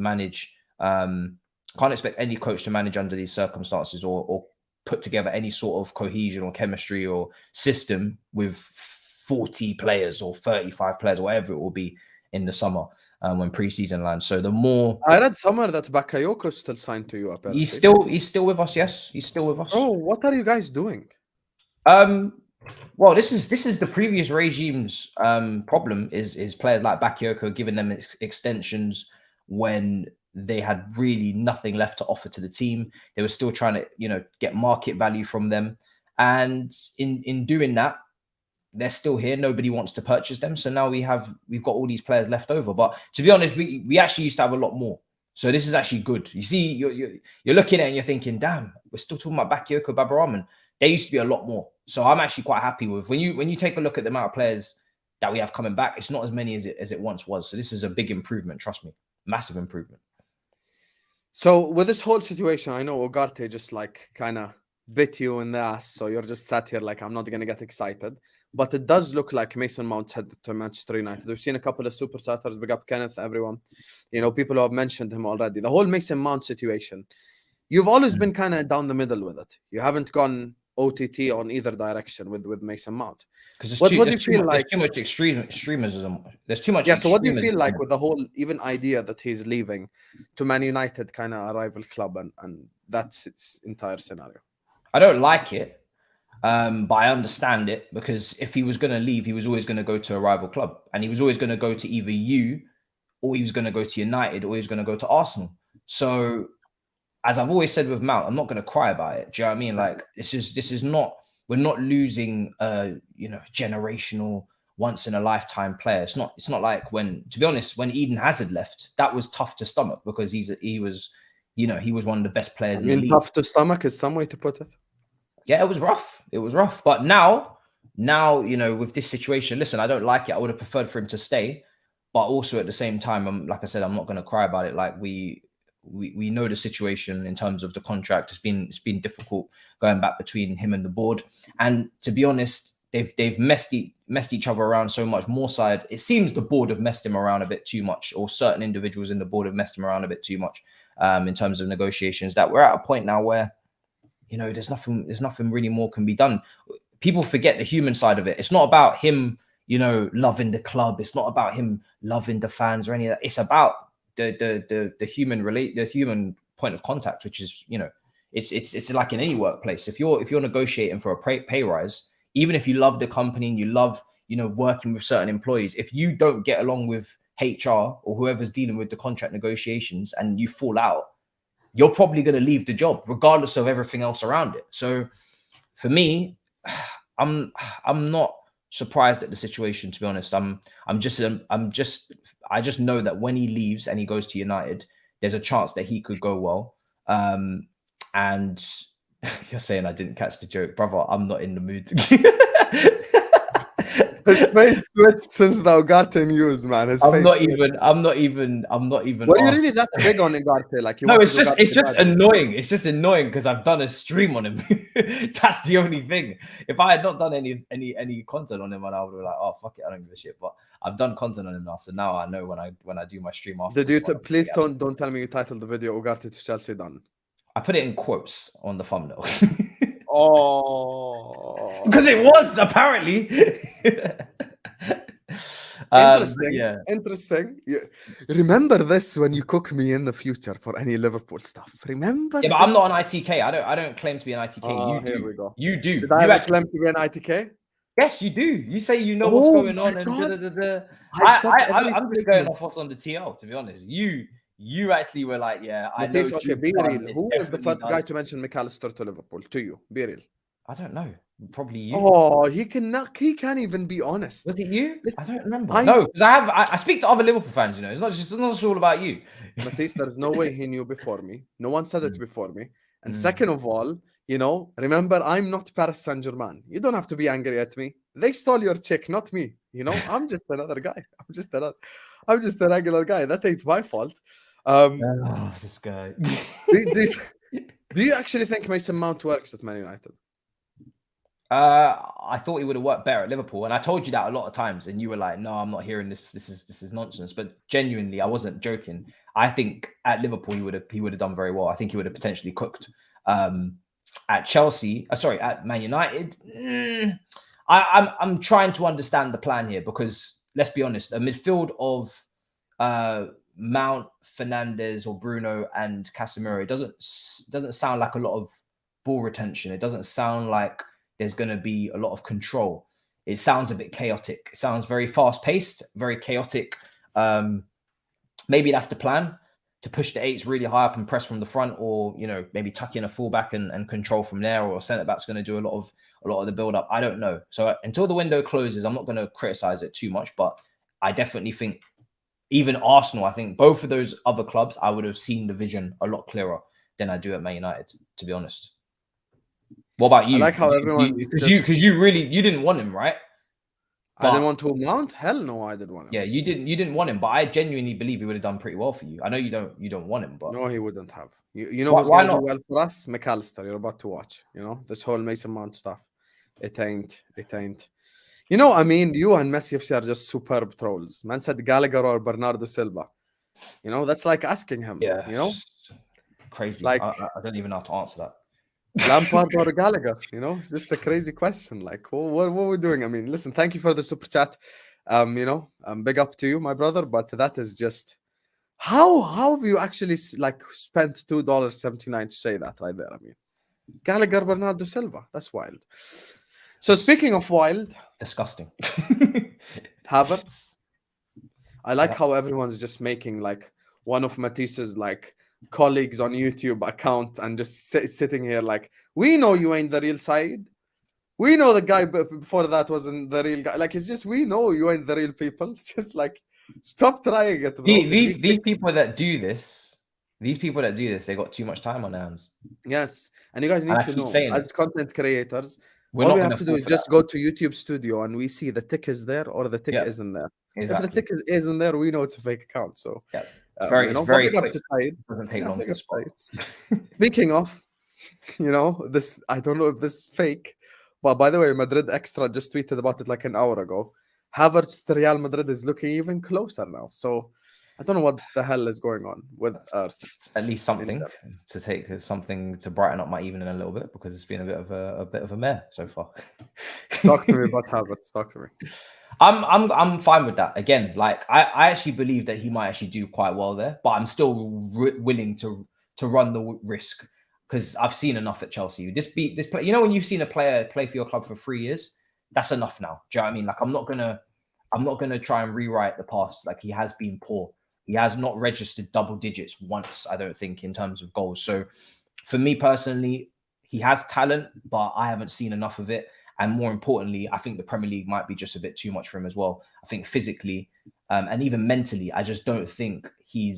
Can't expect any coach to manage under these circumstances, or put together any sort of cohesion or chemistry or system with 40 players or 35 players, or whatever it will be in the summer when preseason lands. So the more I read somewhere that Bakayoko still signed to you. Apparently, he's still with us. Yes, he's still with us. Oh, what are you guys doing? Well, this is the previous regime's problem is players like Bakayoko giving them extensions when they had really nothing left to offer to the team. They were still trying to, get market value from them. And in doing that, they're still here. Nobody wants to purchase them. So now we've got all these players left over. But to be honest, we actually used to have a lot more. So this is actually good. You see, you're looking at it and you're thinking, damn, we're still talking about Bakayoko, Babaraman. There used to be a lot more. So I'm actually quite happy with when you take a look at the amount of players that we have coming back, it's not as many as it once was. So this is a big improvement, trust me. Massive improvement. So with this whole situation, I know Ugarte just kind of bit you in the ass. So you're just sat here like, I'm not going to get excited. But it does look like Mason Mount's headed to Manchester United. We've seen a couple of super starters, big up Kenneth, everyone. People who have mentioned him already. The whole Mason Mount situation, you've always been kind of down the middle with it. You haven't gone OTT on either direction with Mason Mount. Because what do you feel like? There's too much extremism. There's too much. Yeah. So what do you feel like with the whole even idea that he's leaving to Man United, kind of a rival club, and that's its entire scenario? I don't like it, but I understand it, because if he was going to leave, he was always going to go to a rival club, and he was always going to go to either you, or he was going to go to United, or he was going to go to Arsenal. So, as I've always said with Mount, I'm not going to cry about it. Do you know what I mean? Like, we're not losing generational, once in a lifetime player. It's not like when Eden Hazard left, that was tough to stomach, because he was one of the best players in the league. Tough to stomach is some way to put it. Yeah, it was rough. But now, with this situation, listen, I don't like it. I would have preferred for him to stay, but also at the same time, like I said, I'm not going to cry about it. Like we know the situation in terms of the contract. It's been difficult going back between him and the board. And to be honest, they've messed each other around so much. More side, it seems the board have messed him around a bit too much, or certain individuals in the board have messed him around a bit too much in terms of negotiations. That we're at a point now where there's nothing really more can be done. People forget the human side of it. It's not about him, loving the club. It's not about him loving the fans or any of that. It's about the human point of contact, which is, it's like in any workplace. If you're negotiating for a pay rise, even if you love the company and you love, working with certain employees, if you don't get along with HR or whoever's dealing with the contract negotiations and you fall out, you're probably going to leave the job regardless of everything else around it. So for me, I'm not surprised at the situation, to be honest. I just know that when he leaves and he goes to United, there's a chance that he could go well. And you're saying I didn't catch the joke, brother. I'm not in the mood. His face switched since the Ugarte news, man. I'm not even. Were you really that big on Ugarte? Like, it's just annoying. It's just annoying because I've done a stream on him. That's the only thing. If I had not done any content on him, I would be like, oh fuck it, I don't give a shit. But I've done content on him now, so now I know when I do my stream after. Did you please don't tell me you titled the video Ugarte to Chelsea done? I put it in quotes on the thumbnail. Oh, because it was apparently. Interesting. Yeah. Remember this when you cook me in the future for any Liverpool stuff. Remember? Yeah, but I'm not an ITK. I don't claim to be an ITK. You do. Here we go. You do. Did I ever claim to be an ITK? Yes, you do. You say you know what's going on, and I'm just going off what's on the TL. To be honest, you actually were like, yeah, I know. Okay, be real. Who was the first guy to mention McAllister to Liverpool? To you, be real. I don't know. Probably you. Oh, he can't even be honest. Was it you? Listen, I don't remember. No, because I speak to other Liverpool fans. You know, it's not just all about you. Matisse, there's no way he knew before me. No one said it before me. And Mm. second of all, you know, remember, I'm not Paris Saint-Germain. You don't have to be angry at me. They stole your chick, not me. You know, I'm just another guy. I'm just a regular guy. That ain't my fault. This guy. Do you actually think Mason Mount works at Man United? I thought he would have worked better at Liverpool, and I told you that a lot of times, and you were like, "No, I'm not hearing this. This is nonsense." But genuinely, I wasn't joking. I think at Liverpool he would have done very well. I think he would have potentially cooked. At Chelsea, at Man United, I'm trying to understand the plan here, because let's be honest, a midfield of Mount, Fernandes, or Bruno and Casemiro doesn't sound like a lot of ball retention. It doesn't sound like there's going to be a lot of control. It sounds a bit chaotic. It sounds very fast-paced, very chaotic. Maybe that's the plan, to push the eights really high up and press from the front, or, you know, maybe tuck in a fullback and control from there, or a centre-back's going to do a lot of the build-up. I don't know. So until the window closes, I'm not going to criticize it too much, but I definitely think even Arsenal, I think both of those other clubs, I would have seen the vision a lot clearer than I do at Man United, to be honest. What about you? I like how everyone, because you didn't want him, right? I didn't want to Mount. Hell no, I didn't want him. Yeah, you didn't want him, but I genuinely believe he would have done pretty well for you. I know you don't want him, but no, he wouldn't have. You know who's going to do well for us? McAllister. You're about to watch. You know, this whole Mason Mount stuff. It ain't. You know, I mean, you and Messi FC are just superb trolls. Man said Gallagher or Bernardo Silva. You know, that's like asking him. Yeah, you know, crazy. Like, I don't even know how to answer that. Lampard or Gallagher, you know, it's just a crazy question. Like, what are we doing? I mean, listen, thank you for the super chat. You know, big up to you, my brother. But that is just how have you actually like spent $2.79 to say that right there? I mean, Gallagher, Bernardo Silva. That's wild. So speaking of wild, disgusting. Havertz. I like how everyone's just making like one of Matisse's like colleagues on YouTube account and just sitting here like, we know you ain't the real side. We know the guy before that wasn't the real guy. Like, it's just, we know you ain't the real people. It's just like, stop trying it, bro. These people that do this, they got too much time on their hands. Yes. And you guys need to know, as content creators, all we have to do is just go to YouTube Studio and we see the tick is there or the tick isn't there. Exactly. If the tick isn't there, we know it's a fake account. So very quick. Doesn't take long to spot. Speaking of, you know, this, I don't know if this is fake, but by the way, Madrid Extra just tweeted about it like an hour ago. Havertz to Real Madrid is looking even closer now. So I don't know what the hell is going on with Earth. At least something to take, something to brighten up my evening a little bit, because it's been a bit of a mare so far. Talk to me about Havertz. Talk to me. I'm fine with that. Again, like I actually believe that he might actually do quite well there, but I'm still willing to run the risk, because I've seen enough at Chelsea. This play, you know, when you've seen a player play for your club for 3 years, that's enough now. Do you know what I mean? Like, I'm not gonna try and rewrite the past. Like, he has been poor. He has not registered double digits once, I don't think, in terms of goals. So for me personally, he has talent, but I haven't seen enough of it. And more importantly, I think the Premier League might be just a bit too much for him as well. I think physically and even mentally, I just don't think he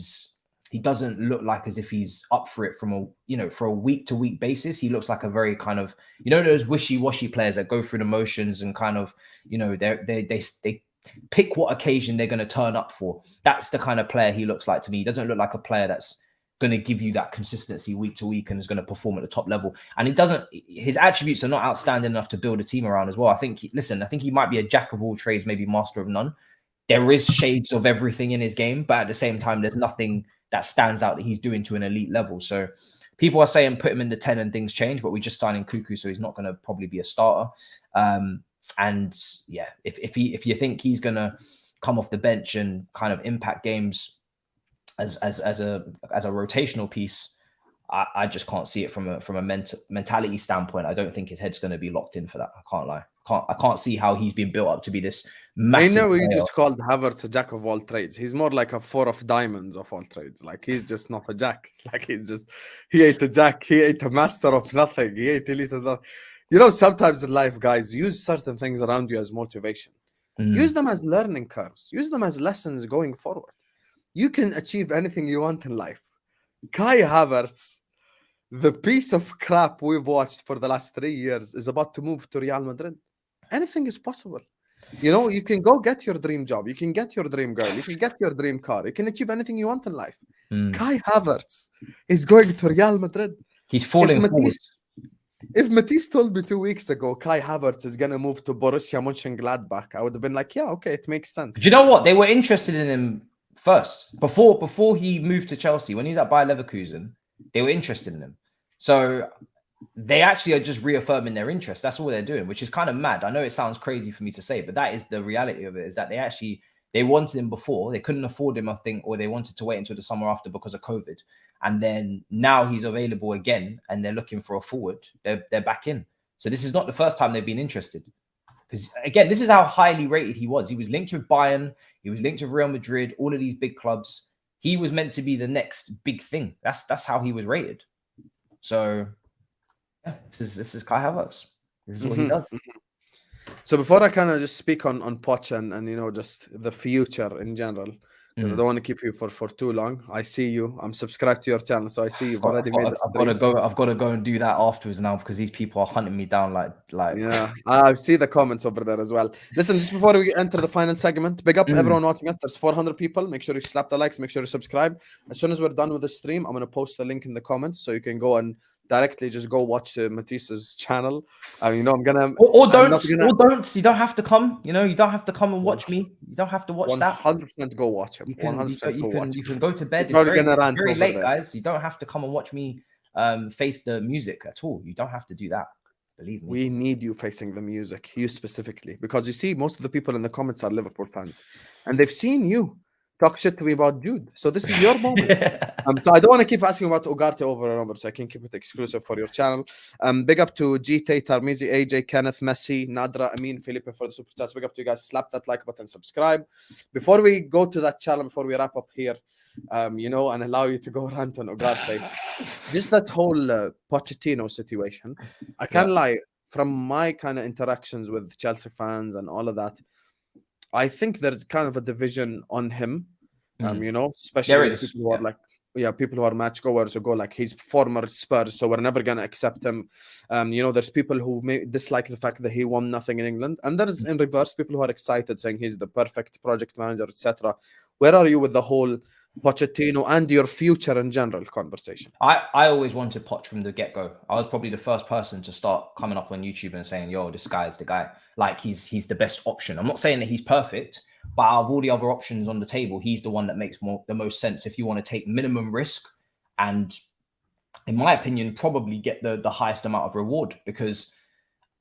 doesn't look like as if he's up for it for a week to week basis. He looks like a very kind of, you know, those wishy-washy players that go through the motions and kind of, you know, they pick what occasion they're going to turn up for. That's the kind of player he looks like to me. He doesn't look like a player that's going to give you that consistency week to week and is going to perform at the top level. And his attributes are not outstanding enough to build a team around as well. I think he might be a jack of all trades, maybe master of none. There is shades of everything in his game, but at the same time, there's nothing that stands out that he's doing to an elite level. So people are saying put him in the 10 and things change, but we just signed in Cuckoo, so he's not going to probably be a starter. And yeah, if you think he's going to come off the bench and kind of impact games as a rotational piece, I just can't see it from a mentality standpoint. I don't think his head's going to be locked in for that. I can't lie. I can't see how he's been built up to be this massive. I know we just called Havertz a jack of all trades. He's more like a 4 of diamonds of all trades. Like, he's just not a jack. Like, he ain't a jack. He ain't a master of nothing. He ain't elite of nothing. You know, sometimes in life, guys, use certain things around you as motivation. Use them as learning curves. Use them as lessons going forward. You can achieve anything you want in life. Kai Havertz, the piece of crap we've watched for the last 3 years, is about to move to Real Madrid. Anything is possible. You know, you can go get your dream job. You can get your dream girl. You can get your dream car. You can achieve anything you want in life. Kai Havertz is going to Real Madrid. He's falling forward. If Matisse told me 2 weeks ago Kai Havertz is going to move to Borussia Mönchengladbach, I would have been like, yeah, okay, it makes sense. Do you know what? They were interested in him first. Before he moved to Chelsea, when he was at Bayer Leverkusen, they were interested in him. So they actually are just reaffirming their interest. That's all they're doing, which is kind of mad. I know it sounds crazy for me to say, but that is the reality of it, is that they wanted him before. They couldn't afford him, I think, or they wanted to wait until the summer after because of COVID. And then now he's available again and they're looking for a forward. They're back in. So this is not the first time they've been interested. Because again, this is how highly rated he was. He was linked with Bayern. He was linked with Real Madrid, all of these big clubs. He was meant to be the next big thing. That's how he was rated. So yeah, this is Kai Havertz. This is what he does. So before I kind of just speak on Poch and you know, just the future in general, because I don't want to keep you for too long. I see you. I'm subscribed to your channel, so I see you've already made this. I've got to go and do that afterwards now because these people are hunting me down like. Yeah, I see the comments over there as well. Listen, just before we enter the final segment, big up everyone watching us. There's 400 people. Make sure you slap the likes. Make sure you subscribe. As soon as we're done with the stream, I'm gonna post the link in the comments so you can go and directly just go watch Matisse's channel. You know, I'm gonna or don't. You don't have to come. You know, you don't have to come and watch me. You don't have to watch 100% go watch him. 100% go watch him. You can go to bed. It's very late, guys. You don't have to come and watch me face the music at all. You don't have to do that. Believe me. We need you facing the music, you specifically, because you see, most of the people in the comments are Liverpool fans, and they've seen you talk shit to me about Jude. So this is your moment. So I don't want to keep asking about Ugarte over and over, so I can keep it exclusive for your channel. Big up to GT, Tarmizi, AJ, Kenneth, Messi, Nadra, Amin, Felipe for the super chats. Big up to you guys. Slap that like button, subscribe. Before we go to that channel, before we wrap up here, you know, and allow you to go rant on Ugarte, just that whole Pochettino situation, I can't lie, from my kind of interactions with Chelsea fans and all of that, I think there's kind of a division on him, you know, especially the people who are like, people who are match goers who go like, he's former Spurs, so we're never going to accept him. You know, there's people who may dislike the fact that he won nothing in England. And there's in reverse, people who are excited saying he's the perfect project manager, etc. Where are you with the whole Pochettino and your future in general conversation? I always wanted Poch from the get-go. I was probably the first person to start coming up on YouTube and saying, yo, this guy's the guy. Like, he's the best option. I'm not saying that he's perfect, but out of all the other options on the table, he's the one that makes the most sense if you want to take minimum risk and, in my opinion, probably get the highest amount of reward. Because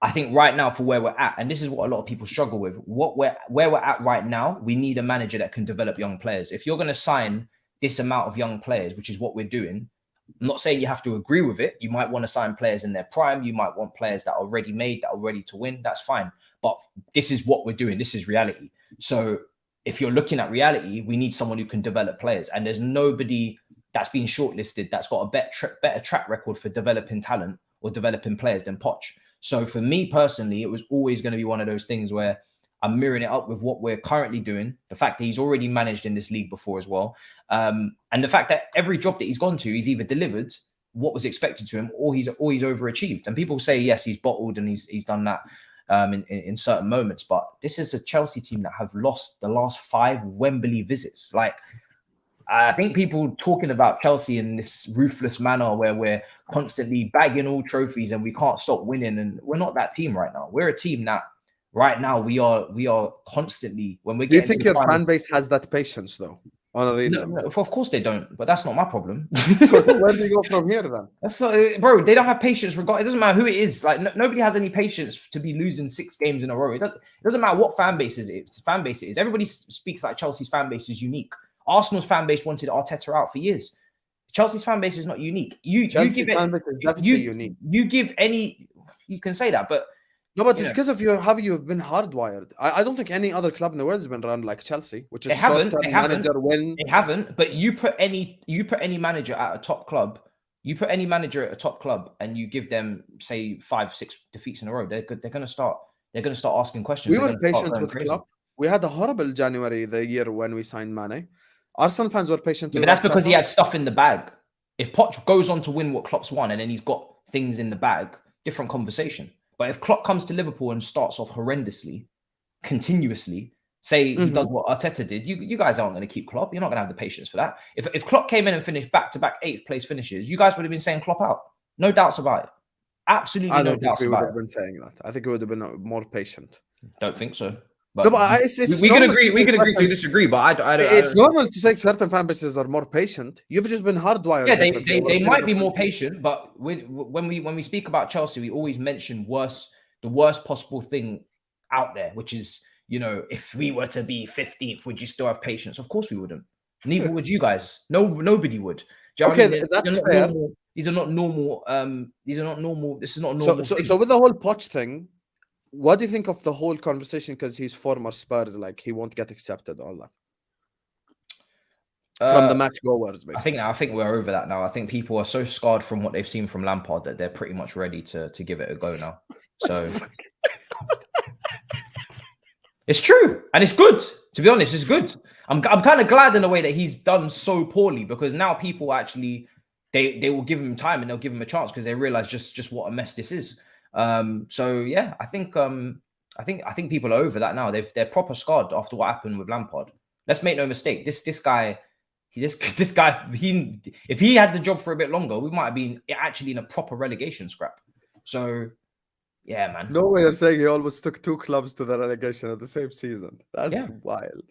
I think right now, for where we're at, and this is what a lot of people struggle with, where we're at right now, we need a manager that can develop young players. If you're going to sign this amount of young players, which is what we're doing, I'm not saying you have to agree with it. You might want to sign players in their prime. You might want players that are ready made, that are ready to win. That's fine. But this is what we're doing. This is reality. So if you're looking at reality, we need someone who can develop players. And there's nobody that's been shortlisted that's got a better track record for developing talent or developing players than Poch. So for me personally, it was always going to be one of those things where I'm mirroring it up with what we're currently doing. The fact that he's already managed in this league before as well. And the fact that every job that he's gone to, he's either delivered what was expected to him or he's overachieved. And people say, yes, he's bottled and he's done that in certain moments. But this is a Chelsea team that have lost the last 5 Wembley visits. Like, I think people talking about Chelsea in this ruthless manner where we're constantly bagging all trophies and we can't stop winning. And we're not that team right now. We're a team that right now we are constantly, when we're getting. Do you think your fan base has that patience though? No, of course they don't, but that's not my problem. So where do you go from here then? That's bro, they don't have patience. It doesn't matter who it is. Like nobody has any patience to be losing 6 games in a row. It doesn't matter what fan base it is. Everybody speaks like Chelsea's fan base is unique. Arsenal's fan base wanted Arteta out for years. Chelsea's fan base is not unique. You can say that, but no, but it's because of how you've been hardwired. I don't think any other club in the world has been run like Chelsea, which is manager win. They haven't. But you put any manager at a top club You put any manager at a top club and you give them, say, 5-6 defeats in a row, they're going to start asking questions. We They're were going to start patient going with crazy. Klopp. We had a horrible January the year when we signed Mane. Arsenal fans were patient. Yeah, but that's because he had stuff in the bag. If Poch goes on to win what Klopp's won and then he's got things in the bag, different conversation. But if Klopp comes to Liverpool and starts off horrendously, continuously, say he does what Arteta did, you guys aren't going to keep Klopp. You're not going to have the patience for that. If Klopp came in and finished back-to-back 8th place finishes, you guys would have been saying Klopp out. No doubts about it. Absolutely I no don't think doubts we would about have it. been saying that. I think we would have been more patient. Don't think so. But no, but we can agree. We can agree to disagree. But I don't. It's normal to say certain fan bases are more patient. You've just been hardwired. Yeah, they might be more patient. But when we speak about Chelsea, we always mention the worst possible thing out there, which is, you know, if we were to be 15th, would you still have patience? Of course we wouldn't. Neither would you guys. Nobody would. Okay, that's fair. These are not normal. These are not normal. This is not normal. So with the whole Poch thing, what do you think of the whole conversation? Because he's former Spurs, like he won't get accepted, all that from the match goers. Basically, I think we're over that now. I think people are so scarred from what they've seen from Lampard that they're pretty much ready to give it a go now. So it's true, and it's good. To be honest, it's good. I'm kind of glad in a way that he's done so poorly, because now people actually they will give him time and they'll give him a chance because they realize just what a mess this is. So yeah, I think people are over that now. They're proper scarred after what happened with Lampard. Let's make no mistake. This guy, if he had the job for a bit longer, we might have been actually in a proper relegation scrap. So yeah, man. No way you're saying he almost took 2 clubs to the relegation at the same season. That's wild.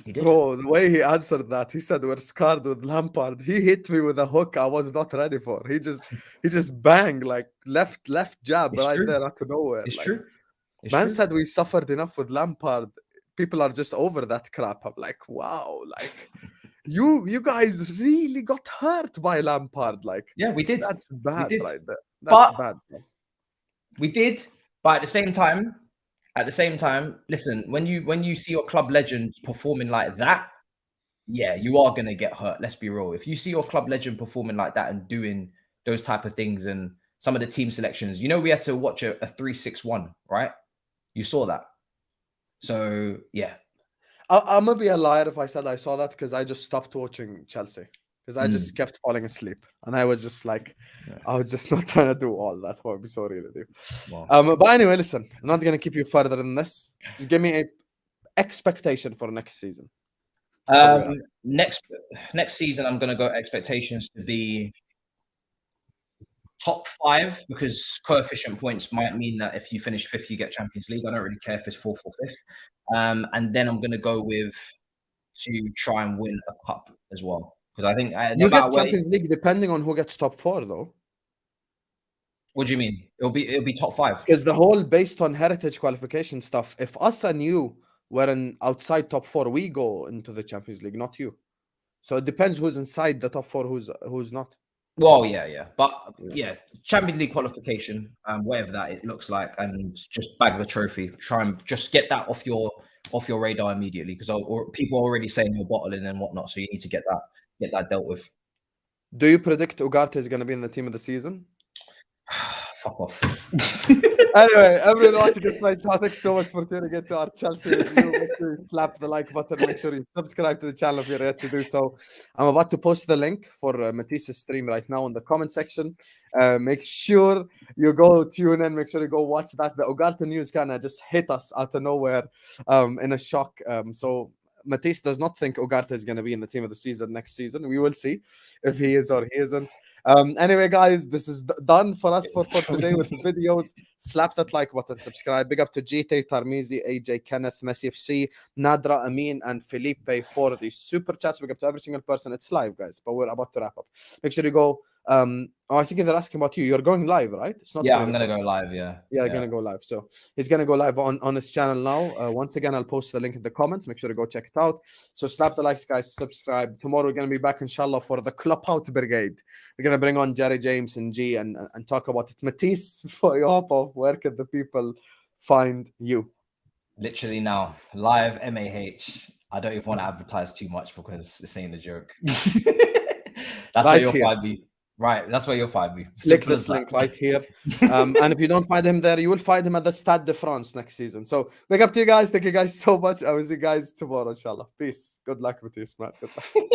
He did. Bro, the way he answered that, he said we're scarred with Lampard. He hit me with a hook I was not ready for. He just banged like left jab there out of nowhere. It's like, true. Man said we suffered enough with Lampard. People are just over that crap. I'm like, wow, like you guys really got hurt by Lampard. Like, yeah, we did. That's bad right there. That's bad. We did, but at the same time, listen, when you see your club legend performing like that, yeah, you are gonna get hurt. Let's be real. If you see your club legend performing like that and doing those type of things, and some of the team selections, you know, we had to watch a 3-6-1, right? You saw that. So yeah. I'm gonna be a liar if I said I saw that, because I just stopped watching Chelsea. Because I just kept falling asleep, and I was just like, I was just not trying to do all that. I'll be sorry to do. Wow. But anyway, listen, I'm not gonna keep you further than this. Just give me a expectation for next season. Next season, I'm gonna go expectations to be top 5, because coefficient points might mean that if you finish 5th, you get Champions League. I don't really care if it's 4th or 5th. And then I'm gonna go with to try and win a cup as well. Because I think you get Champions League depending on who gets top 4, though. What do you mean? It'll be top 5. Because the whole based on heritage qualification stuff. If us and you were in outside top 4, we go into the Champions League, not you. So it depends who's inside the top 4, who's not. Well, yeah, but yeah, Champions League qualification, whatever that it looks like, and just bag the trophy. Try and just get that off your radar immediately, because people are already saying you're bottling and whatnot. So you need to get that dealt with. Do you predict Ugarte is going to be in the team of the season? Fuck off. Anyway, everyone watching this right now, thank you so much for tuning in to our Chelsea review. Make sure you slap the like button. Make sure you subscribe to the channel if you're yet to do so. I'm about to post the link for Matisse's stream right now in the comment section. Make sure you go tune in. Make sure you go watch that. The Ugarte news kind of just hit us out of nowhere in a shock. So Matisse does not think Ugarte is going to be in the team of the season next season. We will see if he is or he isn't. Anyway, guys, this is done for us for today with the videos. Slap that like button, subscribe. Big up to GT, Tarmizi, AJ, Kenneth, Messi FC, Nadra, Amin, and Felipe for the super chats. Big up to every single person. It's live, guys, but we're about to wrap up. Make sure you go. I think they're asking about you. You're going live, right? It's not. Yeah, I'm gonna go live. Yeah, gonna go live. So he's gonna go live on his channel now. Once again, I'll post the link in the comments. Make sure to go check it out. So slap the likes, guys. Subscribe. Tomorrow we're gonna be back, inshallah, for the Club Out Brigade. We're gonna bring on Jerry James and G and talk about it. Matisse, for your hope, where can the people find you? Literally now, live MAH. I don't even want to advertise too much because this ain't a joke. That's where you'll find me. Right, that's where you'll find me. Click Simple this as that. link right here. And if you don't find him there, you will find him at the Stade de France next season. So big up to you guys. Thank you guys so much. I will see you guys tomorrow, inshallah. Peace. Good luck with this, man. Good luck.